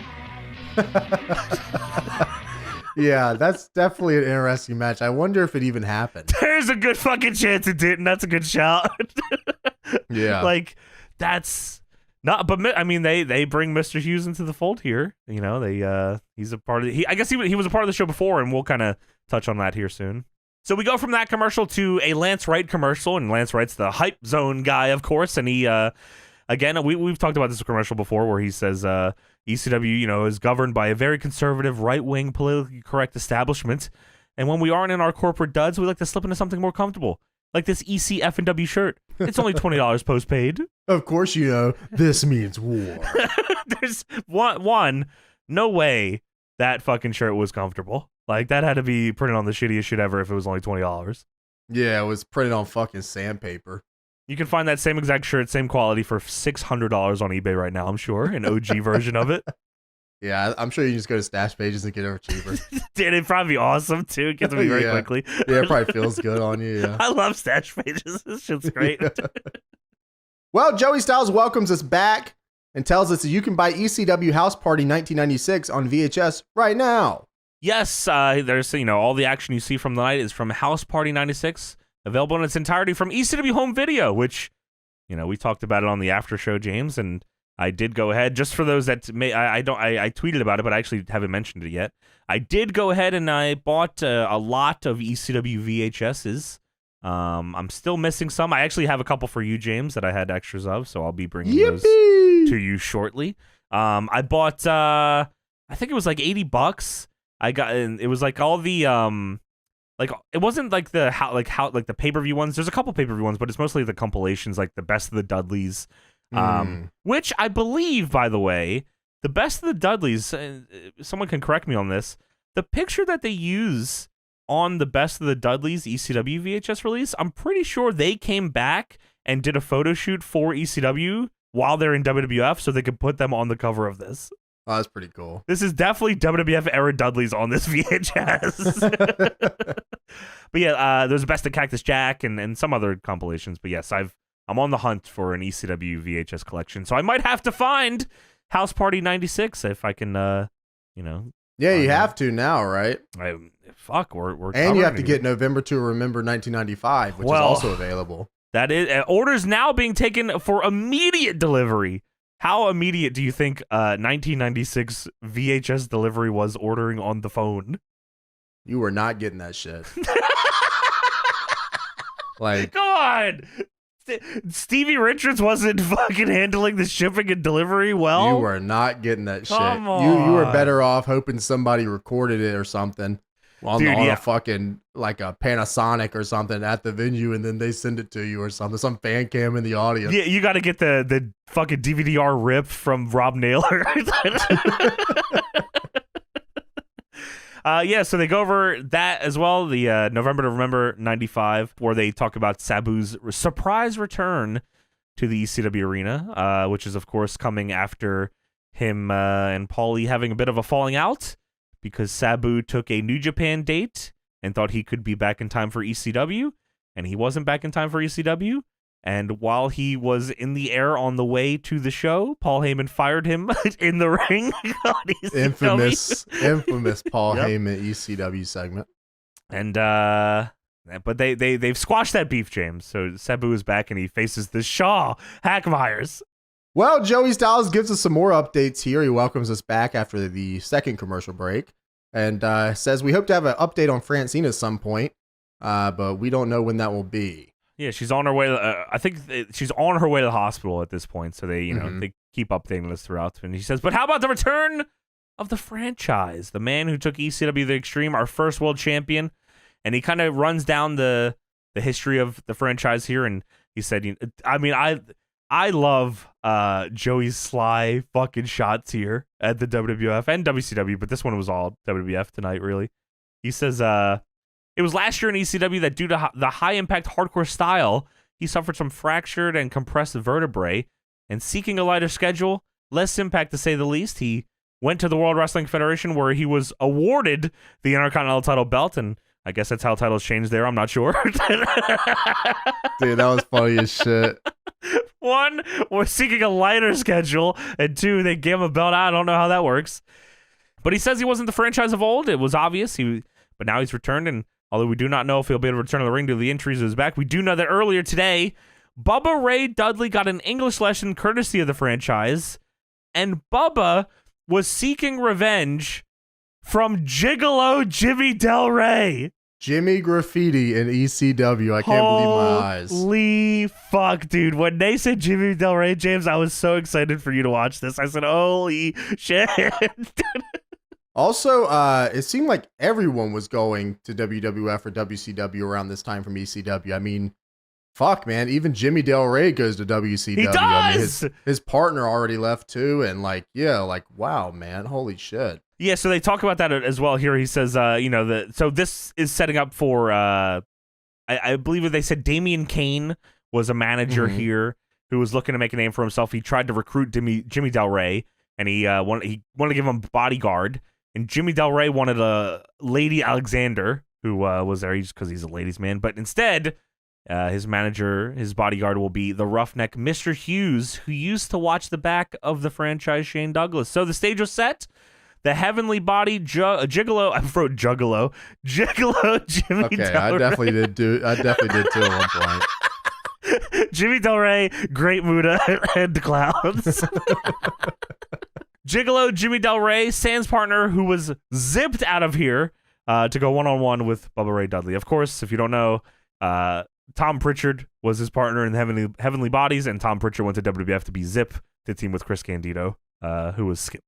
Yeah, that's definitely an interesting match. I wonder if it even happened. There's a good fucking chance it didn't. That's a good shout. Yeah. Like, that's not, but I mean, they bring Mr. Hughes into the fold here. You know, he's a part of I guess he was a part of the show before, and we'll kind of touch on that here soon. So we go from that commercial to a Lance Wright commercial, and Lance Wright's the hype zone guy, of course, and he, again, we've talked about this commercial before where he says, ECW, you know, is governed by a very conservative, right-wing, politically correct establishment, and when we aren't in our corporate duds, we like to slip into something more comfortable, like this ECF&W shirt. It's only $20 post-paid. Of course, you know, this means war. There's one, no way that fucking shirt was comfortable. Like, that had to be printed on the shittiest shit ever if it was only $20. Yeah, it was printed on fucking sandpaper. You can find that same exact shirt, same quality, for $600 on eBay right now, I'm sure, an OG version of it. Yeah, I'm sure you can just go to Stash Pages and get it for cheaper. Dude, it'd probably be awesome, too. It gets me very quickly. Yeah, it probably feels good on you, yeah. I love Stash Pages. This shit's great. Yeah. Well, Joey Styles welcomes us back and tells us that you can buy ECW House Party 1996 on VHS right now. Yes, there's, you know, all the action you see from the night is from House Party 96, available in its entirety from ECW Home Video, which, you know, we talked about it on the after show, James, and I did go ahead, just for those that may, I tweeted about it, but I actually haven't mentioned it yet. I did go ahead and I bought a lot of ECW VHSs. I'm still missing some. I actually have a couple for you, James, that I had extras of, so I'll be bringing those to you shortly. I bought, I think it was like $80. It was like all the, like, it wasn't like the the pay-per-view ones. There's a couple pay-per-view ones, but it's mostly the compilations, like the Best of the Dudleys, which I believe, by the way, the Best of the Dudleys, someone can correct me on this, the picture that they use on the Best of the Dudleys ECW VHS release, I'm pretty sure they came back and did a photo shoot for ECW while they're in WWF so they could put them on the cover of this. Oh, that's pretty cool. This is definitely WWF era Dudleys on this VHS. But yeah, there's Best of Cactus Jack and some other compilations. But yes, I'm on the hunt for an ECW VHS collection. So I might have to find House Party 96 if I can, you know. Yeah, you have to now, right? We're and you have to get November to Remember 1995, which is also available. That is, orders now being taken for immediate delivery. How immediate do you think 1996 VHS delivery was ordering on the phone? You were not getting that shit. Like, come on. Stevie Richards wasn't fucking handling the shipping and delivery well? You were not getting that shit. On. You were better off hoping somebody recorded it or something on a fucking, like a Panasonic or something at the venue, and then they send it to you or something, some fan cam in the audience. Yeah, you got to get the fucking DVD-R rip from Rob Naylor. Yeah, so they go over that as well, the November to Remember 95, where they talk about Sabu's surprise return to the ECW arena, which is, of course, coming after him and Paulie having a bit of a falling out, because Sabu took a New Japan date and thought he could be back in time for ECW, and he wasn't back in time for ECW. And while he was in the air on the way to the show, Paul Heyman fired him in the ring. infamous Paul Heyman ECW segment. And but they've squashed that beef, James. So Sabu is back and he faces the Shaw Hackmeyers. Well, Joey Styles gives us some more updates here. He welcomes us back after the second commercial break and says we hope to have an update on Francine at some point, but we don't know when that will be. Yeah, she's on her way. I think she's on her way to the hospital at this point. So they, they keep updating us throughout. And he says, "But how about the return of the franchise? The man who took ECW to the Extreme, our first world champion." And he kind of runs down the history of the franchise here. And he said, I love Joey's sly fucking shots here at the WWF and WCW, but this one was all WWF tonight, really. He says, it was last year in ECW that due to the high-impact hardcore style, he suffered some fractured and compressed vertebrae, and seeking a lighter schedule, less impact to say the least, he went to the World Wrestling Federation where he was awarded the Intercontinental title belt, and I guess that's how titles changed there, I'm not sure. Dude, that was funny as shit. One, we're seeking a lighter schedule, and two, they gave him a belt. I don't know how that works. But he says he wasn't the franchise of old. It was obvious. But now he's returned, and although we do not know if he'll be able to return to the ring due to the injuries to his back, we do know that earlier today, Bubba Ray Dudley got an English lesson courtesy of the franchise, and Bubba was seeking revenge from Gigolo Jimmy Del Rey. Jimmy Graffiti in ECW. I can't believe my eyes. Holy fuck, dude. When they said Jimmy Del Rey, James, I was so excited for you to watch this. I said, holy shit. Also, it seemed like everyone was going to WWF or WCW around this time from ECW. I mean, fuck, man. Even Jimmy Del Rey goes to WCW. He does! I mean, his partner already left too. And wow, man. Holy shit. Yeah, so they talk about that as well here. He says, so this is setting up for, I believe they said Damien Kane was a manager here who was looking to make a name for himself. He tried to recruit Jimmy Del Rey, and he wanted to give him a bodyguard. And Jimmy Del Rey wanted a Lady Alexander, who was there just because he's a ladies' man. But instead, his bodyguard will be the roughneck Mr. Hughes, who used to watch the back of the franchise Shane Douglas. So the stage was set. The heavenly body Gigolo. I wrote Juggalo. Gigolo Jimmy Del Rey. I definitely did too at one point. Jimmy Del Rey, Great Muda, and Clowns. Gigolo Jimmy Del Rey, Sans partner, who was zipped out of here to go one-on-one with Bubba Ray Dudley. Of course, if you don't know, Tom Pritchard was his partner in the Heavenly Bodies, and Tom Pritchard went to WWF to be Zip to team with Chris Candido, who was Skip.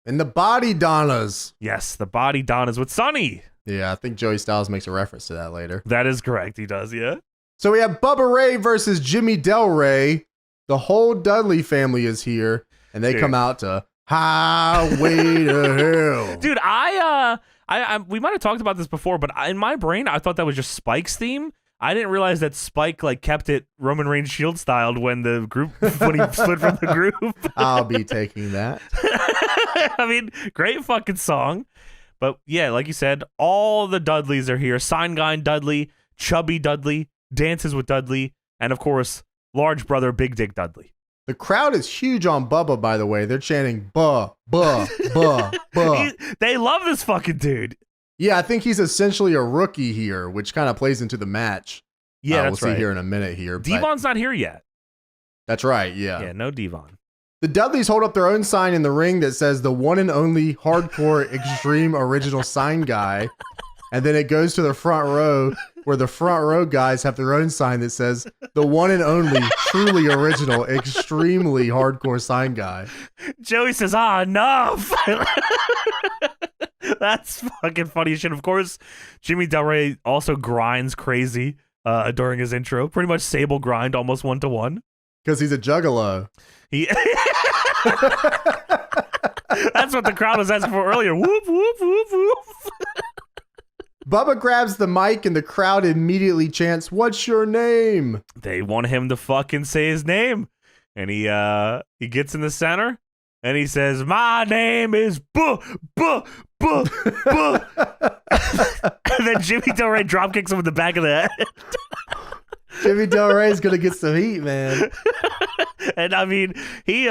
And the Body Donnas. Yes, the Body Donnas with Sonny. Yeah, I think Joey Styles makes a reference to that later. That is correct. He does, yeah. So we have Bubba Ray versus Jimmy Del Rey. The whole Dudley family is here, and they come out to Highway to Hell. Dude, we might have talked about this before, but in my brain, I thought that was just Spike's theme. I didn't realize that Spike kept it Roman Reigns Shield styled when he split from the group. I'll be taking that. I mean, great fucking song. But yeah, like you said, all the Dudleys are here. Sign Guy Dudley, Chubby Dudley, Dances with Dudley, and of course, Large Brother Big Dick Dudley. The crowd is huge on Bubba, by the way. They're chanting, buh, buh, buh, buh. They love this fucking dude. Yeah, I think he's essentially a rookie here, which kind of plays into the match. Yeah, we'll see here in a minute here. Devon's not here yet. That's right, yeah. Yeah, no Devon. The Dudleys hold up their own sign in the ring that says the one and only hardcore extreme original sign guy. And then it goes to the front row where the front row guys have their own sign that says the one and only truly original extremely hardcore sign guy. Joey says, enough. That's fucking funny as shit. Of course, Jimmy Del Rey also grinds crazy during his intro. Pretty much Sable grind, almost 1-to-1. Because he's a juggalo. That's what the crowd was asking for earlier. Whoop, whoop, whoop, whoop. Bubba grabs the mic and the crowd immediately chants, "What's your name?" They want him to fucking say his name. And he gets in the center and he says, "My name is Buh, Buh, Buh, Buh." And then Jimmy Del Rey drop kicks him in the back of the head. Jimmy Del Rey's gonna get some heat, man. And I mean, he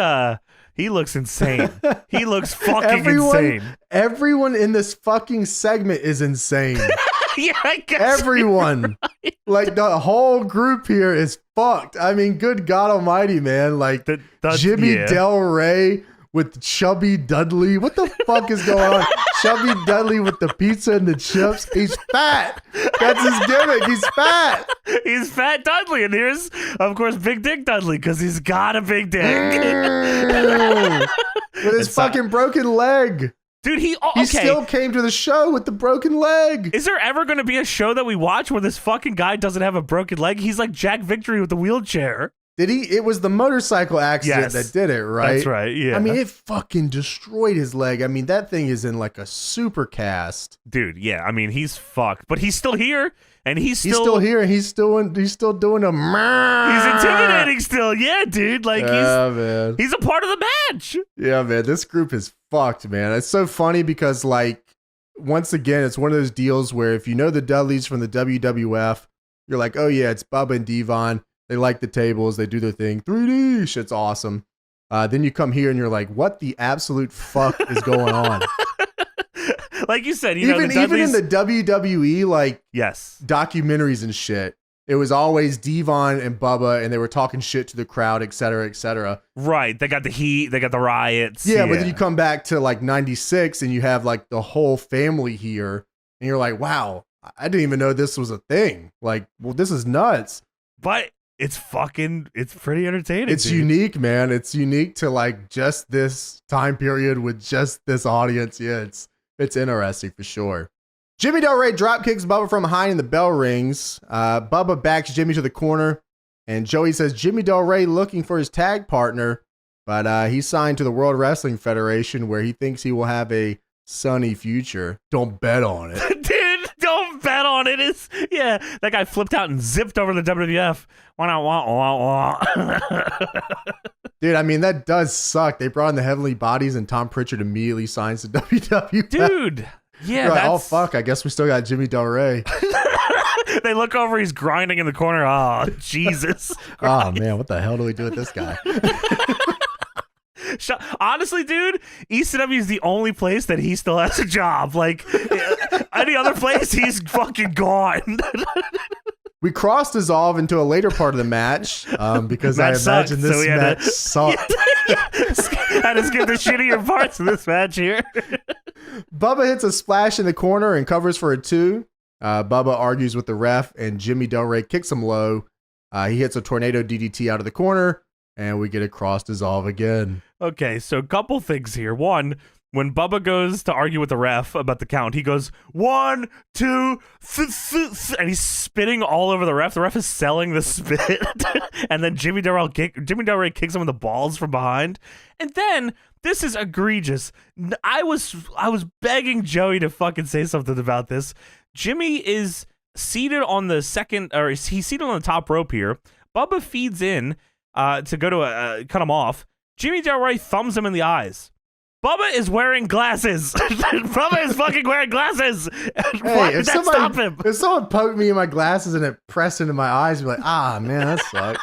looks insane. He looks fucking insane. Everyone in this fucking segment is insane. Yeah, I guess. Everyone. Like, the whole group here is fucked. I mean, good God almighty, man. Like, Jimmy Del Rey with Chubby Dudley. What the fuck is going on? Chubby Dudley with the pizza and the chips. He's fat. That's his gimmick. He's fat. He's Fat Dudley. And here's, of course, Big Dick Dudley, because he's got a big dick. With his fucking broken leg. Dude, he still came to the show with the broken leg. Is there ever going to be a show that we watch where this fucking guy doesn't have a broken leg? He's like Jack Victory with the wheelchair. Did he? It was the motorcycle accident that did it, right? That's right, yeah. I mean, it fucking destroyed his leg. I mean, that thing is in like a super cast. Dude, yeah. I mean, he's fucked. But he's still here, and he's still here, and he's still doing a He's intimidating still. Yeah, dude. Like, man. He's a part of the match. Yeah, man. This group is fucked, man. It's so funny because, like, once again, it's one of those deals where if you know the Dudleys from the WWF, you're like, oh, yeah, it's Bubba and Devon. They like the tables. They do their thing. 3D. Shit's awesome. Then you come here and you're like, what the absolute fuck is going on? like you said, even in the WWE, like yes, documentaries and shit, it was always Devon and Bubba, and they were talking shit to the crowd, et cetera, et cetera. Right. They got the heat. They got the riots. Yeah, but then you come back to like 96 and you have like the whole family here, and you're like, wow, I didn't even know this was a thing. Like, well, this is nuts. But it's pretty entertaining. It's unique, man. It's unique to like just this time period with just this audience. Yeah, it's interesting for sure. Jimmy Del Rey drop kicks Bubba from behind and the bell rings. Bubba backs Jimmy to the corner, and Joey says Jimmy Del Rey looking for his tag partner, but he's signed to the World Wrestling Federation where he thinks he will have a sunny future. Don't bet on it. Dude, don't bet on it. Yeah, that guy flipped out and zipped over the WWF. Dude, I mean, that does suck. They brought in the Heavenly Bodies and Tom Pritchard immediately signs to WWF. Dude. Yeah, like, oh fuck! I guess we still got Jimmy Del Rey. They look over; he's grinding in the corner. Oh Jesus! Oh man, what the hell do we do with this guy? Honestly, dude, ECW is the only place that he still has a job. Like any other place, he's fucking gone. We cross dissolve into a later part of the match because I imagine this match sucked. Had to skip the shittier parts of this match here. Bubba hits a splash in the corner and covers for a 2. Bubba argues with the ref, and Jimmy Del Rey kicks him low. He hits a tornado DDT out of the corner, and we get a cross dissolve again. Okay, so a couple things here. One, when Bubba goes to argue with the ref about the count, he goes 1, 2, and he's spitting all over the ref. The ref is selling the spit, and then Jimmy Del Rey kicks him in the balls from behind. And then this is egregious. I was begging Joey to fucking say something about this. Jimmy is seated on the second, or he's seated on the top rope here. Bubba feeds in to go to cut him off. Jimmy Del Rey thumbs him in the eyes. Bubba is wearing glasses. Bubba is fucking wearing glasses. Why did that stop him? If someone poked me in my glasses and it pressed into my eyes, I'd be like, ah, man, that sucks.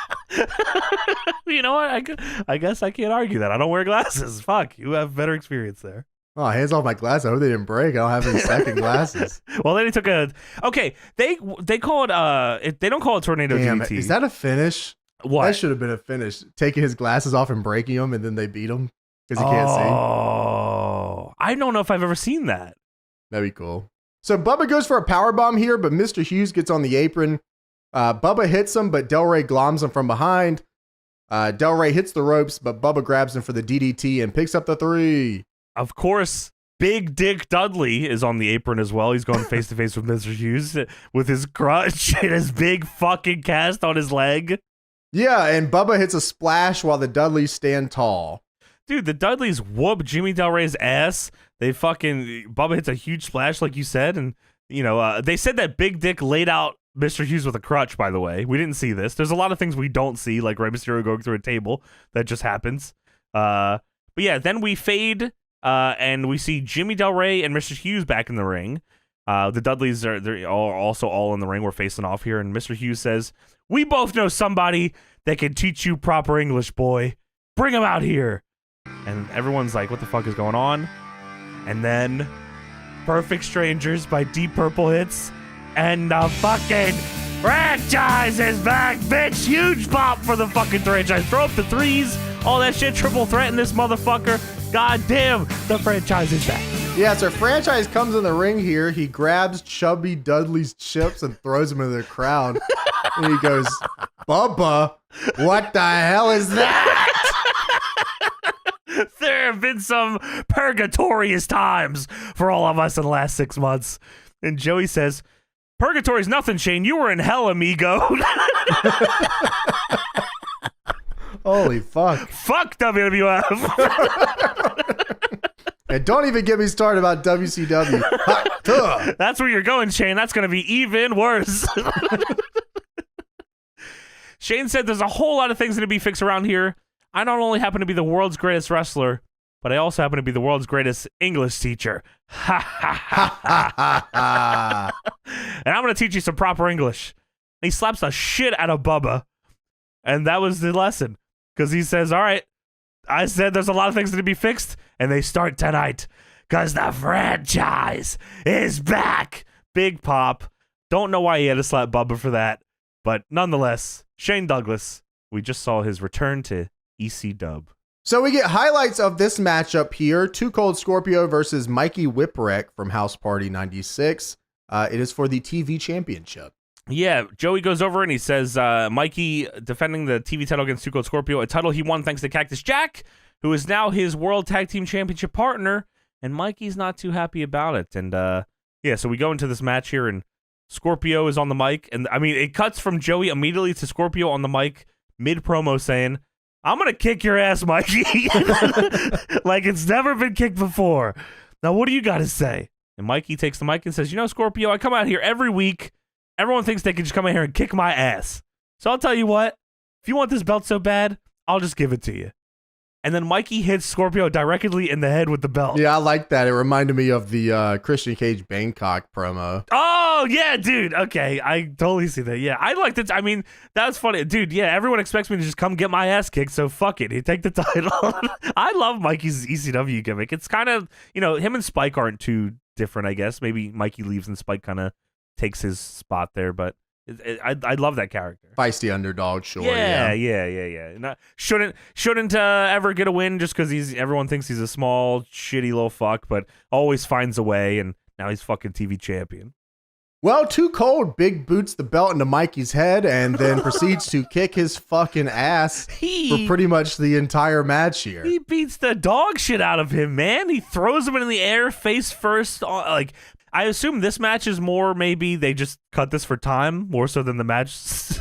You know what? I guess I can't argue that. I don't wear glasses. Fuck, you have better experience there. Oh, hands off my glasses. I hope they didn't break. I don't have any second glasses. Well, then he took a... Okay, they call it... they don't call it tornado DDT. Is that a finish? What? That should have been a finish. Taking his glasses off and breaking them, and then they beat him. Because he can't see. Oh, I don't know if I've ever seen that. That'd be cool. So Bubba goes for a powerbomb here, but Mr. Hughes gets on the apron. Bubba hits him, but Del Rey gloms him from behind. Del Rey hits the ropes, but Bubba grabs him for the DDT and picks up the 3. Of course, Big Dick Dudley is on the apron as well. He's going face to face with Mr. Hughes with his crutch and his big fucking cast on his leg. Yeah, and Bubba hits a splash while the Dudleys stand tall. Dude, the Dudleys whoop Jimmy Del Rey's ass. Bubba hits a huge splash, like you said. And, they said that Big Dick laid out Mr. Hughes with a crutch, by the way. We didn't see this. There's a lot of things we don't see, like Rey Mysterio going through a table. That just happens. But yeah, then we fade, and we see Jimmy Del Rey and Mr. Hughes back in the ring. The Dudleys they're also all in the ring. We're facing off here. And Mr. Hughes says, "We both know somebody that can teach you proper English, boy. Bring him out here." And everyone's like, what the fuck is going on? And then Perfect Strangers by Deep Purple hits, and the fucking franchise is back, bitch. Huge pop for the fucking franchise. Throw up the 3s, all that shit, triple threat in this motherfucker. God damn, the franchise is back. Yeah, so franchise comes in the ring here. He grabs Chubby Dudley's chips and throws them into the crowd. And he goes, Bubba, what the hell is that? There have been some purgatorious times for all of us in the last 6 months. And Joey says, "Purgatory's nothing, Shane. You were in hell, amigo." Holy fuck. Fuck WWF. And don't even get me started about WCW. That's where you're going, Shane. That's going to be even worse. Shane said there's a whole lot of things to be fixed around here. I not only happen to be the world's greatest wrestler, but I also happen to be the world's greatest English teacher. Ha ha ha ha ha. And I'm going to teach you some proper English. And he slaps the shit out of Bubba. And that was the lesson. Because he says, all right, I said there's a lot of things to be fixed, and they start tonight. because the franchise is back. Big pop. Don't know why he had to slap Bubba for that, but nonetheless, Shane Douglas, we just saw his return to EC-Dub. So we get highlights of this matchup here. Cold Scorpio versus Mikey Whipwreck from House Party 96. It is for the TV championship. Yeah, Joey goes over and he says, Mikey defending the TV title against Cold Scorpio, a title he won thanks to Cactus Jack, who is now his World Tag Team Championship partner, and Mikey's not too happy about it. And yeah, so we go into this match here, and Scorpio is on the mic, and I mean, it cuts from Joey immediately to Scorpio on the mic, mid-promo saying, I'm going to kick your ass, Mikey, like it's never been kicked before. Now, what do you got to say? And Mikey takes the mic and says, Scorpio, I come out here every week. Everyone thinks they can just come in here and kick my ass. So I'll tell you what, if you want this belt so bad, I'll just give it to you. And then Mikey hits Scorpio directly in the head with the belt. Yeah, I like that. It reminded me of the Christian Cage Bangkok promo. Oh, yeah, dude. Okay, I totally see that. Yeah, I liked it. I mean, that's funny. Dude, yeah, everyone expects me to just come get my ass kicked, so fuck it. He take the title. I love Mikey's ECW gimmick. It's kind of, him and Spike aren't too different, I guess. Maybe Mikey leaves and Spike kind of takes his spot there, but I love that character. Feisty underdog, sure. Yeah. Shouldn't ever get a win just because everyone thinks he's a small, shitty little fuck, but always finds a way, and now he's fucking TV champion. Well, Too Cold big boots the belt into Mikey's head and then proceeds to kick his fucking ass for pretty much the entire match here. He beats the dog shit out of him, man. He throws him in the air face first. I assume this match is more, maybe they just cut this for time, more so than the match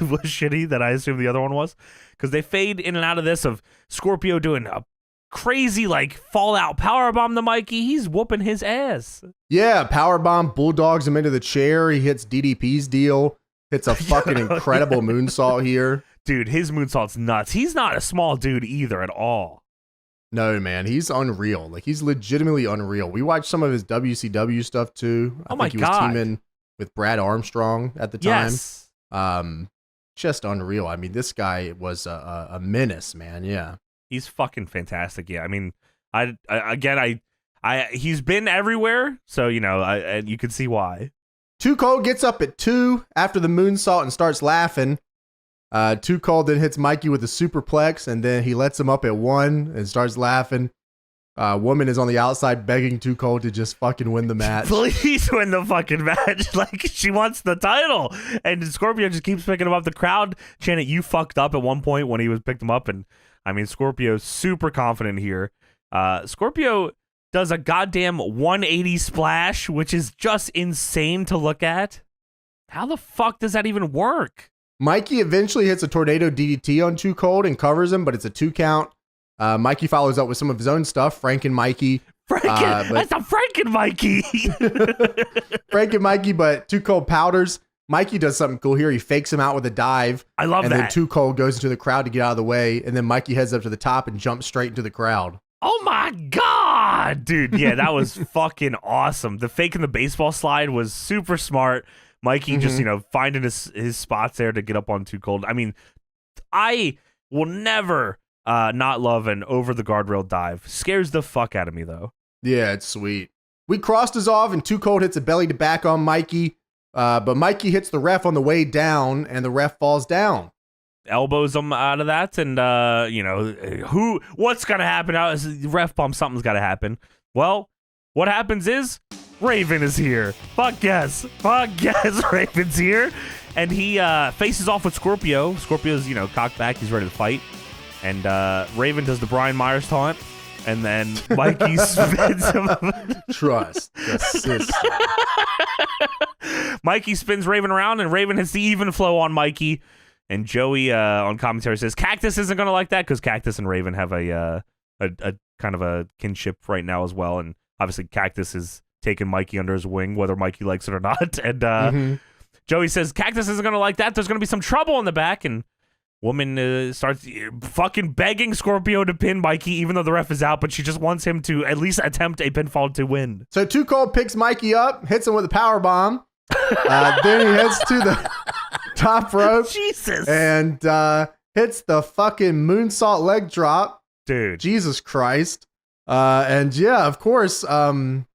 was shitty that I assume the other one was. Because they fade in and out of this of Scorpio doing a crazy, fallout powerbomb to Mikey. He's whooping his ass. Yeah, powerbomb, bulldogs him into the chair. He hits DDP's deal. Hits a fucking incredible moonsault here. Dude, his moonsault's nuts. He's not a small dude either at all. No, man, he's unreal. He's legitimately unreal. We watched some of his WCW stuff too. I think he was teaming with Brad Armstrong at the time. Yes. Just unreal. I mean, this guy was a menace, man. Yeah. He's fucking fantastic. Yeah. I mean, he's been everywhere, so you can see why. Too Cold gets up at 2 after the moonsault and starts laughing. Too Cold then hits Mikey with a superplex, and then he lets him up at 1 and starts laughing. Woman is on the outside begging Too Cold to just fucking win the match. Please win the fucking match. She wants the title. And Scorpio just keeps picking him up. The crowd chanted, "You fucked up" at one point when he picked him up. And I mean, Scorpio's super confident here. Scorpio does a goddamn 180 splash, which is just insane to look at. How the fuck does that even work? Mikey eventually hits a tornado DDT on Too Cold and covers him, but it's a 2 count. Mikey follows up with some of his own stuff. Frank and Mikey. That's a Frank and Mikey. Frank and Mikey, but Too Cold powders. Mikey does something cool here. He fakes him out with a dive. I love that. And then Too Cold goes into the crowd to get out of the way. And then Mikey heads up to the top and jumps straight into the crowd. Oh my God, dude. Yeah, that was fucking awesome. The fake in the baseball slide was super smart. Mikey just, finding his spots there to get up on Too Cold. I mean, I will never not love an over the guardrail dive. Scares the fuck out of me, though. Yeah, it's sweet. We crossed us off, and Too Cold hits a belly to back on Mikey. But Mikey hits the ref on the way down, and the ref falls down. Elbows him out of that, and, what's going to happen now is the ref bump, something's got to happen. Well, what happens is Raven is here. Fuck yes, Raven's here. And he faces off with Scorpio. Scorpio's, cocked back. He's ready to fight. And Raven does the Brian Myers taunt. And then Mikey spins him. Trust the system. Mikey spins Raven around, and Raven hits the even flow on Mikey. And Joey on commentary says Cactus isn't going to like that because Cactus and Raven have a kind of a kinship right now as well. And obviously Cactus is taking Mikey under his wing, whether Mikey likes it or not. And Joey says Cactus isn't going to like that. There's going to be some trouble in the back. And woman starts fucking begging Scorpio to pin Mikey, even though the ref is out, but she just wants him to at least attempt a pinfall to win. So Too Cold picks Mikey up, hits him with a power bomb. Then he heads to the top rope. Jesus. And hits the fucking moonsault leg drop. Dude. Jesus Christ. And yeah, of course,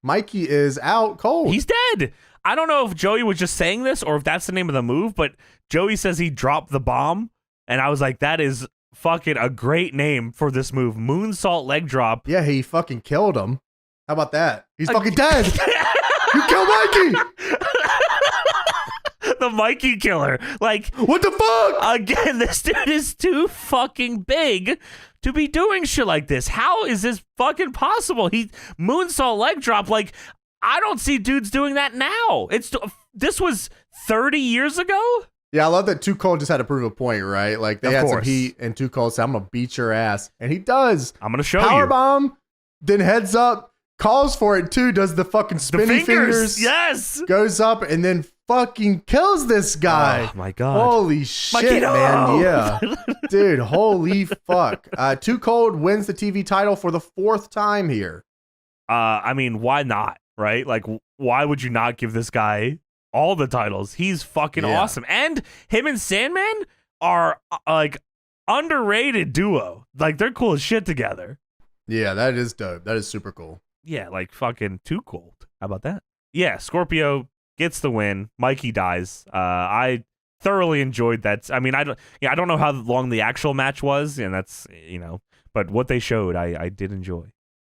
Mikey is out cold. He's dead. I don't know if Joey was just saying this or if that's the name of the move, but Joey says he dropped the bomb. And I was like, that is fucking a great name for this move. Moonsault leg drop. Yeah, he fucking killed him. How about that? He's fucking dead. You killed Mikey. The Mikey killer. Like, what the fuck? Again, this dude is too fucking big to be doing shit like this. How is this fucking possible? He moonsault leg drop. Like, I don't see dudes doing that now. This was 30 years ago. Yeah, I love that Too Cold just had to prove a point, right? Like, they had course. some heat, and Too Cold said, I'm going to beat your ass. And he does. I'm going to show you. Powerbomb, then heads up, calls for it too, does the fucking spinny fingers. Yes. Goes up, and then fucking kills this guy. Oh, my God. Holy shit, man. Yeah. Dude, holy fuck. Too Cold wins the TV title for the 4th time here. I mean, why not, right? Like, why would you not give this guy all the titles? He's fucking awesome. And him and Sandman are like underrated duo. Like, they're cool as shit together. Yeah, that is dope. That is super cool. Yeah, like fucking Too Cold. How about that? Yeah, Scorpio gets the win. Mikey dies. I thoroughly enjoyed that. I mean, I don't know how long the actual match was, and that's, but what they showed, I did enjoy.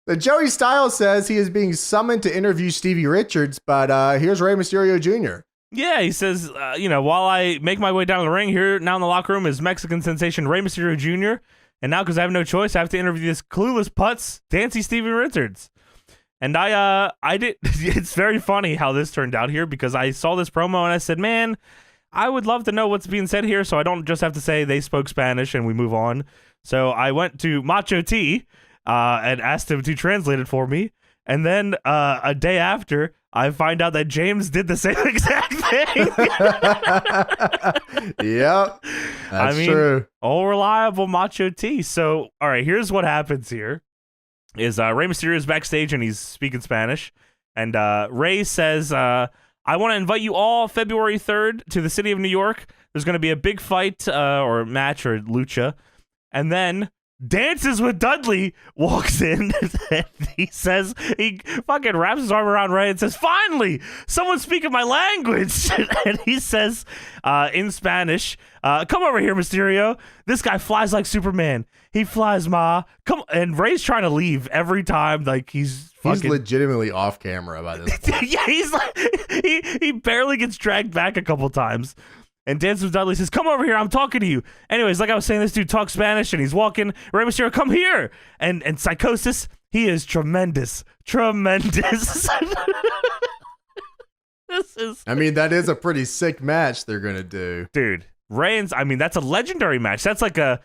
The Joey Styles says he is being summoned to interview Stevie Richards, but here's Rey Mysterio Jr. Yeah, he says, while I make my way down the ring, here now in the locker room is Mexican sensation Rey Mysterio Jr., and now because I have no choice, I have to interview this clueless putz, Dancy Stevie Richards. And I did. It's very funny how this turned out here because I saw this promo and I said, man, I would love to know what's being said here so I don't just have to say they spoke Spanish and we move on. So I went to Macho T and asked him to translate it for me. And then a day after, I find out that James did the same exact thing. Yep, that's true. All reliable Macho T. So, all right, here's what happens here. Is Rey Mysterio is backstage and he's speaking Spanish. And Rey says, I want to invite you all February 3rd to the city of New York. There's going to be a big fight or match or lucha. And then Dances with Dudley walks in and he says, he fucking wraps his arm around Rey and says, finally, someone speaking my language. And he says in Spanish, come over here, Mysterio. This guy flies like Superman. He flies, ma. Come. And Rey's trying to leave every time. Like he's legitimately off camera by this point. Yeah, he's like, he barely gets dragged back a couple times. And Dances with Dudley says, come over here, I'm talking to you. Anyways, like I was saying, this dude talks Spanish and he's walking. Rey Mysterio, come here. And Psychosis, he is tremendous. Tremendous. I mean, that is a pretty sick match they're going to do. Dude, that's a legendary match. That's like a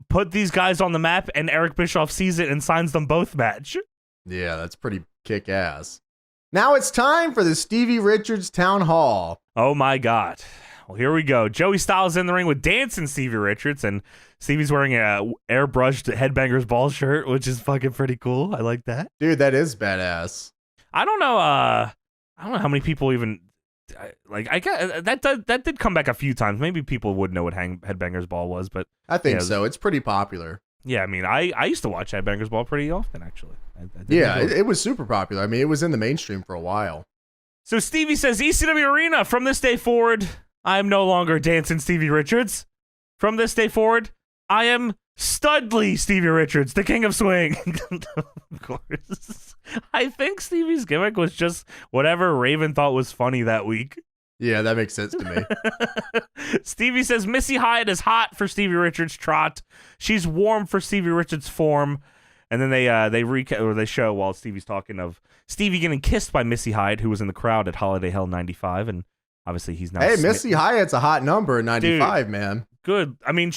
put these guys on the map and Eric Bischoff sees it and signs them both match. Yeah, that's pretty kick-ass. Now it's time for the Stevie Richards Town Hall. Oh my God. Well, here we go. Joey Styles in the ring with dancing Stevie Richards, and Stevie's wearing a airbrushed Headbangers Ball shirt, which is fucking pretty cool. I like that. Dude, that is badass. I don't know how many people even that did come back a few times. Maybe people would know what Headbangers Ball was, but I think so. It's pretty popular. Yeah, I mean, I used to watch Headbangers Ball pretty often, actually. It was super popular. I mean, it was in the mainstream for a while. So Stevie says, ECW Arena, from this day forward, I am no longer dancing Stevie Richards. From this day forward, I am Studley Stevie Richards, the king of swing. Of course. I think Stevie's gimmick was just whatever Raven thought was funny that week. Yeah, that makes sense to me. Stevie says Missy Hyatt is hot for Stevie Richards' trot. She's warm for Stevie Richards' form. And then they show while Stevie's talking of Stevie getting kissed by Missy Hyatt, who was in the crowd at Holiday Hell 95, and obviously he's now. Hey, Missy Hyatt's a hot number in 95, dude, man. Good. I mean,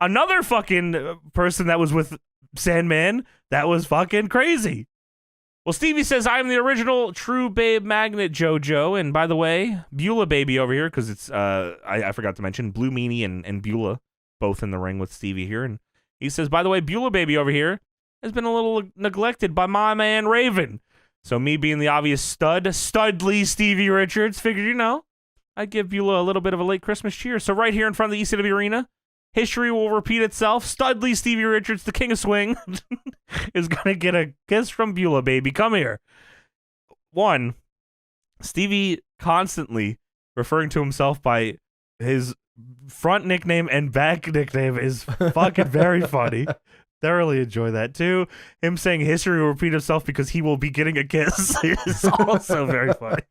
another fucking person that was with Sandman, that was fucking crazy. Well, Stevie says, I'm the original true babe magnet JoJo, and by the way, Beaulah baby over here, because it's, I forgot to mention, Blue Meanie and Beaulah, both in the ring with Stevie here, and he says, by the way, Beaulah baby over here has been a little neglected by my man Raven. So me being the obvious Studley Stevie Richards, figured, I'd give Beulah a little bit of a late Christmas cheer. So right here in front of the ECW Arena, History will repeat itself. Studley Stevie Richards, the king of swing, is going to get a kiss from Beaulah, baby. Come here. One, Stevie constantly referring to himself by his front nickname and back nickname is fucking very funny. Thoroughly enjoy that. Two, him saying history will repeat itself because he will be getting a kiss is also very funny.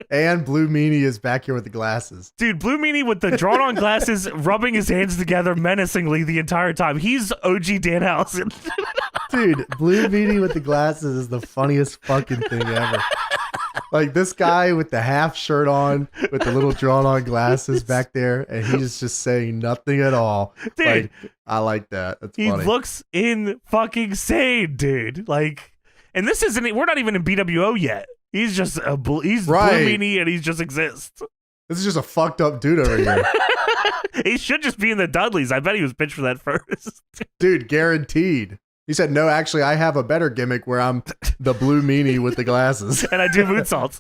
And Blue Meanie is back here with the glasses. Dude, Blue Meanie with the drawn-on glasses, rubbing his hands together menacingly the entire time. He's OG Danhausen. Dude, Blue Meanie with the glasses is the funniest fucking thing ever. Like, this guy with the half shirt on, with the little drawn-on glasses back there, and he's just saying nothing at all. Dude. Like, I like that. That's funny. He looks in fucking sane, dude. Like, and this isn't, we're not even in BWO yet. He's just he's right. Blue Meanie and he just exists. This is just a fucked up dude over here. He should just be in the Dudleys. I bet he was pitched for that first. Dude, guaranteed. He said, no, actually, I have a better gimmick where I'm the Blue Meanie with the glasses. And I do moonsaults.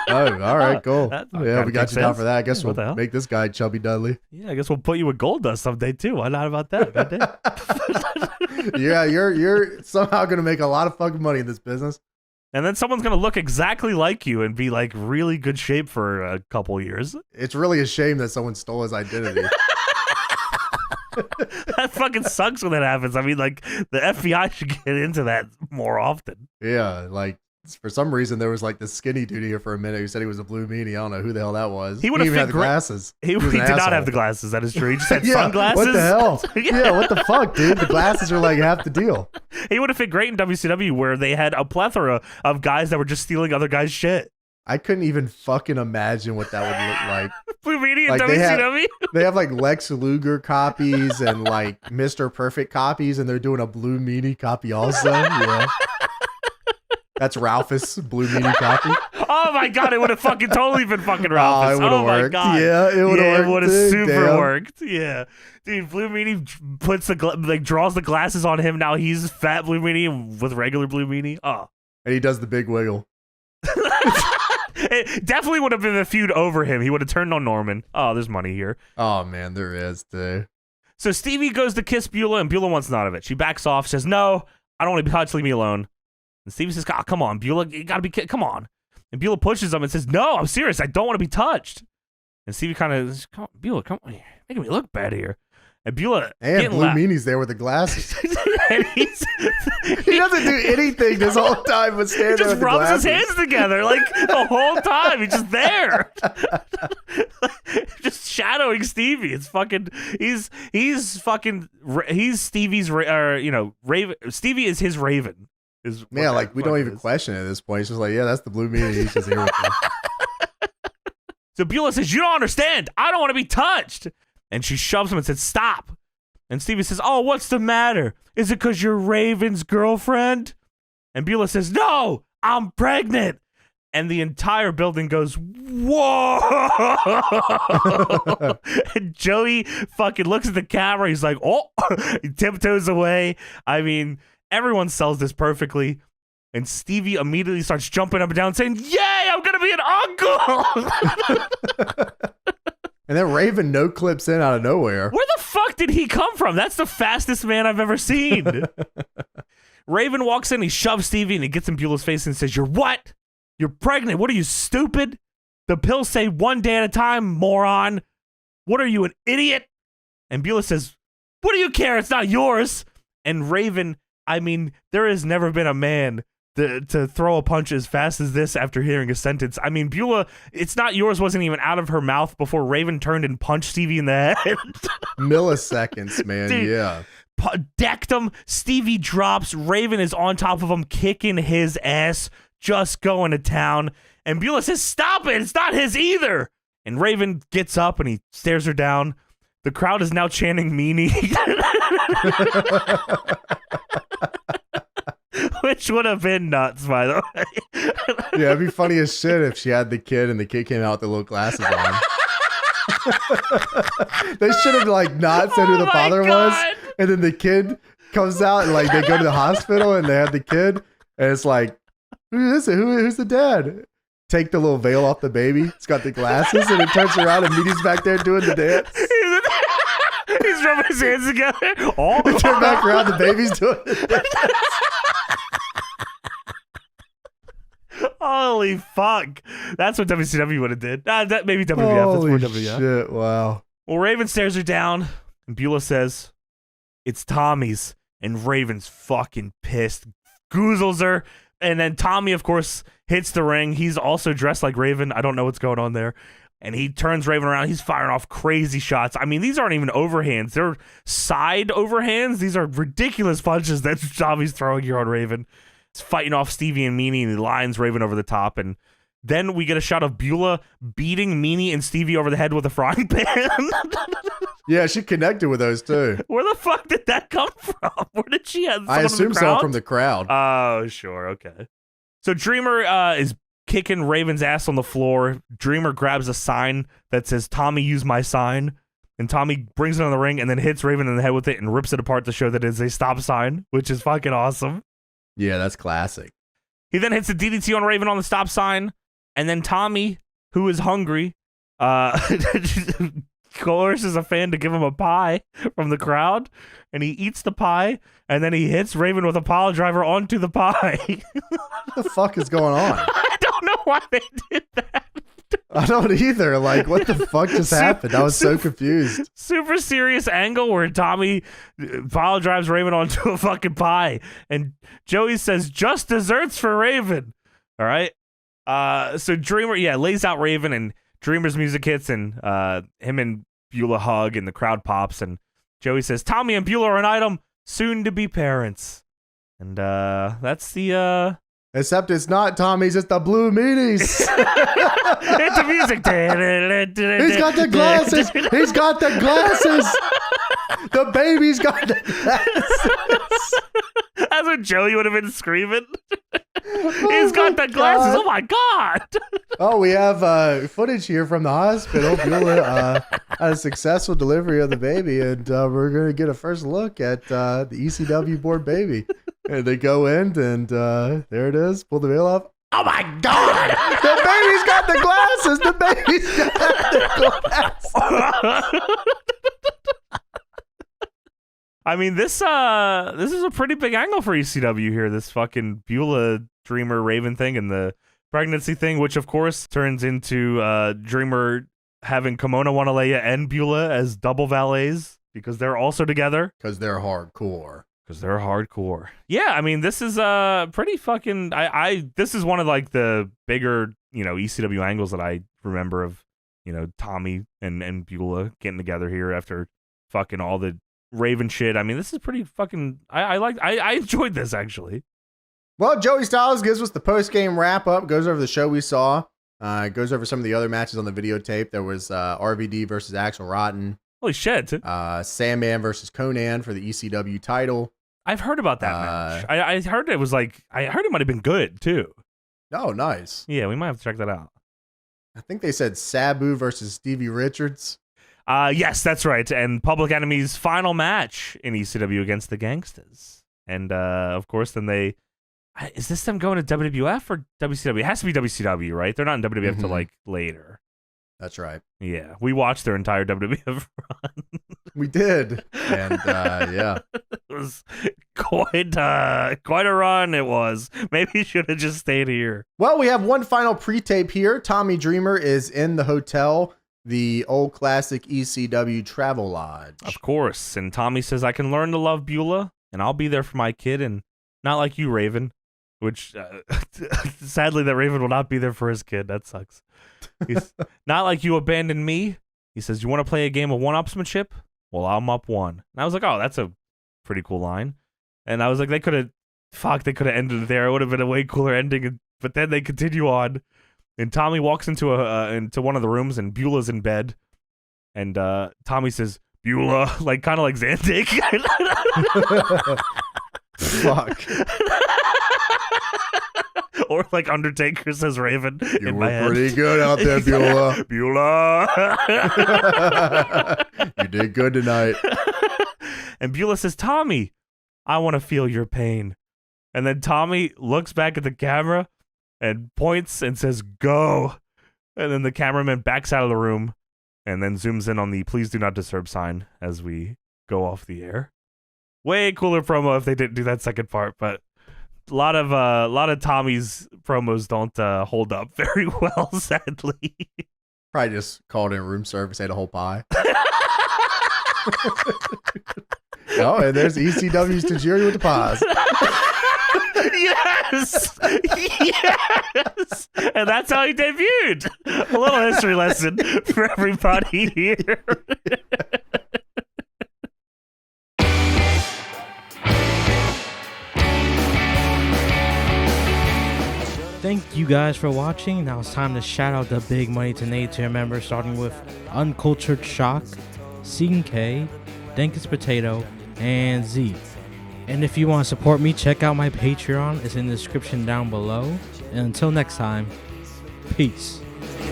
Oh, all right, cool. Yeah, we got you down for that. I guess what we'll make this guy Chubby Dudley. Yeah, I guess we'll put you with Goldust someday, too. Why not about that? Goddamn. Yeah, you're somehow going to make a lot of fucking money in this business. And then someone's going to look exactly like you and be like really good shape for a couple years. It's really a shame that someone stole his identity. That fucking sucks when that happens. I mean, like, the FBI should get into that more often. Yeah, like, for some reason, there was like this skinny dude here for a minute who said he was a Blue Meanie. I don't know who the hell that was. He would have had the glasses. He did not have the glasses. That is true. He just had yeah, sunglasses. What the hell? Yeah, what the fuck, dude? The glasses are like half the deal. He would have fit great in WCW, where they had a plethora of guys that were just stealing other guys' shit. I couldn't even fucking imagine what that would look like. Blue Meanie in like WCW? They have like Lex Luger copies and like Mr. Perfect copies, and they're doing a Blue Meanie copy also. Yeah. That's Ralphus Blue Meanie copy. Oh my god, it would have fucking totally been fucking Ralphus. Oh, my god. Yeah, it would have worked. It would have too. super Damn. worked. Yeah. Dude, Blue Meanie puts draws the glasses on him. Now he's fat Blue Meanie with regular Blue Meanie. Oh. And he does the big wiggle. It definitely would have been a feud over him. He would have turned on Norman. Oh, there's money here. Oh man, there is too. So Stevie goes to kiss Beulah, and Beulah wants none of it. She backs off, says, "No, I don't want to be touched. Leave me alone." And Stevie says, "Oh, come on, Beulah, you gotta be come on." And Beulah pushes him and says, "No, I'm serious. I don't want to be touched." And Stevie kind of says, "Come on, Beulah, come on, you're making me look bad here." And Beulah and Blue Meanie's there with the glasses. And he doesn't do anything this whole time but stand there with the glasses. He just rubs his hands together like the whole time. He's just there, just shadowing Stevie. It's fucking. He's Stevie's. Raven. Stevie is his Raven. Yeah, like we don't even question it at this point. It's just like, yeah, that's the Blue Meanie. He's just here with me. So Beulah says, "You don't understand. I don't want to be touched." And she shoves him and says, "Stop." And Stevie says, "Oh, what's the matter? Is it because you're Raven's girlfriend?" And Beulah says, "No, I'm pregnant." And the entire building goes, "Whoa!" And Joey fucking looks at the camera. He's like, "Oh," he tiptoes away. I mean, everyone sells this perfectly. And Stevie immediately starts jumping up and down saying, "Yay, I'm going to be an uncle." And then Raven no clips in out of nowhere. Where the fuck did he come from? That's the fastest man I've ever seen. Raven walks in, he shoves Stevie, and he gets in Beulah's face and says, "You're what? You're pregnant. What are you, stupid? The pills say one day at a time, moron. What are you, an idiot?" And Beulah says, "What do you care? It's not yours." And Raven, I mean, there has never been a man to throw a punch as fast as this after hearing a sentence. I mean, Beulah, "It's not yours" wasn't even out of her mouth before Raven turned and punched Stevie in the head. Milliseconds, man. Dude, yeah. Decked him. Stevie drops. Raven is on top of him, kicking his ass, just going to town. And Beulah says, "Stop it. It's not his either." And Raven gets up and he stares her down. The crowd is now chanting "Meanie." Which would have been nuts, by the way. Yeah, it'd be funny as shit if she had the kid and the kid came out with the little glasses on. They should have like not said who the father was, and then the kid comes out and like they go to the hospital and they have the kid, and it's like, who is it? Who's the dad? Take the little veil off the baby. It's got the glasses, and it turns around and Meanie's back there doing the dance. He's rubbing his hands together. Oh, turn back around. The baby's doing it. Holy fuck. That's what WCW would have did. That maybe WWF. Holy That's more WWF. shit, wow. Well, Raven stares her down, and Beaulah says, it's Tommy's. And Raven's fucking pissed. Goozles her. And then Tommy, of course, hits the ring. He's also dressed like Raven. I don't know what's going on there. And he turns Raven around. He's firing off crazy shots. I mean, these aren't even overhands. They're side overhands. These are ridiculous punches that Tommy's throwing here on Raven. He's fighting off Stevie and Meanie, and he lines Raven over the top. And then we get a shot of Beaulah beating Meanie and Stevie over the head with a frying pan. Yeah, she connected with those too. Where the fuck did that come from? Where did she have? I assume so from the crowd. Oh, sure, okay. So Dreamer is kicking Raven's ass on the floor. Dreamer grabs a sign that says, Tommy, use my sign. And Tommy brings it on the ring and then hits Raven in the head with it and rips it apart to show that it's a stop sign, which is fucking awesome. Yeah, that's classic. He then hits a DDT on Raven on the stop sign. And then Tommy, who is hungry, coerces a fan to give him a pie from the crowd, and he eats the pie, and then he hits Raven with a pile driver onto the pie. What the fuck is going on? I don't know why they did that. I don't either. Like, what the fuck just happened? I was so confused. Super serious angle where Tommy pile drives Raven onto a fucking pie, and Joey says, just desserts for Raven. All right. So Dreamer, lays out Raven, and Dreamer's music hits, and him and Beaulah hug, and the crowd pops, and Joey says, Tommy and Beaulah are an item, soon to be parents. And that's the Except it's not Tommy's, it's the Blue Meanies. It's the music. He's got the glasses. He's got the glasses. The baby's got the glasses. That's what Joey would have been screaming. He's got the glasses. Oh my god. Oh, we have footage here from the hospital. Beaulah had a successful delivery of the baby, and we're going to get a first look at the ECW born baby. And they go in, and there it is. Pull the veil off. Oh my god! The baby's got the glasses. The baby's got the glasses. I mean, this is a pretty big angle for ECW here. This fucking Beaulah Dreamer Raven thing and the pregnancy thing, which of course turns into Dreamer having Kimono Wanalea and Beaulah as double valets because they're also together. Because they're hardcore. Yeah, I mean, this is pretty fucking. This is one of like the bigger ECW angles that I remember of Tommy and Beaulah getting together here after fucking all the Raven shit. I mean, this is pretty fucking. I enjoyed this actually. Well, Joey Styles gives us the post-game wrap-up, goes over the show we saw, goes over some of the other matches on the videotape. There was RVD versus Axel Rotten. Holy shit. Sandman versus Conan for the ECW title. I've heard about that match. I heard it was like, I heard it might have been good too. Oh, nice. Yeah, we might have to check that out. I think they said Sabu versus Stevie Richards. Yes, that's right. And Public Enemy's final match in ECW against the Gangstas. And of course, then they... Is this them going to WWF or WCW? It has to be WCW, right? They're not in WWF till like later. That's right. Yeah, we watched their entire WWF run. We did, and yeah, it was quite a run. It was. Maybe you should have just stayed here. Well, we have one final pre-tape here. Tommy Dreamer is in the hotel, the old classic ECW Travel Lodge. Of course, and Tommy says, "I can learn to love Beaulah, and I'll be there for my kid, and not like you, Raven." Which, sadly, that Raven will not be there for his kid. That sucks. He's not like you abandoned me. He says, you want to play a game of one-upsmanship? Well, I'm up one. And I was like, oh, that's a pretty cool line. And I was like, they could have ended it there. It would have been a way cooler ending. But then they continue on. And Tommy walks into one of the rooms, and Beulah's in bed. And Tommy says, Beaulah, like kind of like Zandig. Fuck. Or like Undertaker says Raven. You were pretty good out there, Beaulah. Beaulah. You did good tonight. And Beaulah says, Tommy, I want to feel your pain. And then Tommy looks back at the camera and points and says, go. And then the cameraman backs out of the room and then zooms in on the please do not disturb sign as we go off the air. Way cooler promo if they didn't do that second part, but a lot of Tommy's promos don't hold up very well, sadly. Probably just called in room service, ate a whole pie. Oh, and there's ECW's Tajiri with the pies. Yes! Yes! And that's how he debuted. A little history lesson for everybody here. Thank you guys for watching. Now it's time to shout out the big money tonight tier members, starting with Uncultured Shock, CK, Denkus Potato, and Z. And if you want to support me, check out my Patreon. It's in the description down below. And until next time, peace.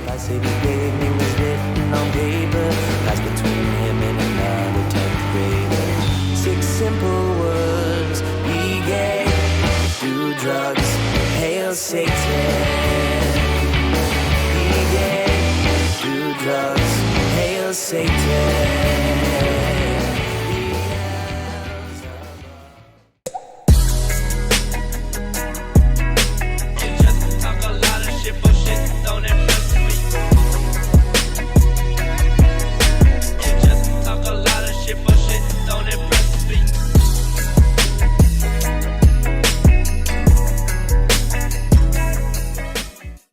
I say the grave name was written on paper, that's between him and another 10th grader. 6 simple words: be gay, do drugs, hail Satan. Be gay, do drugs, hail Satan.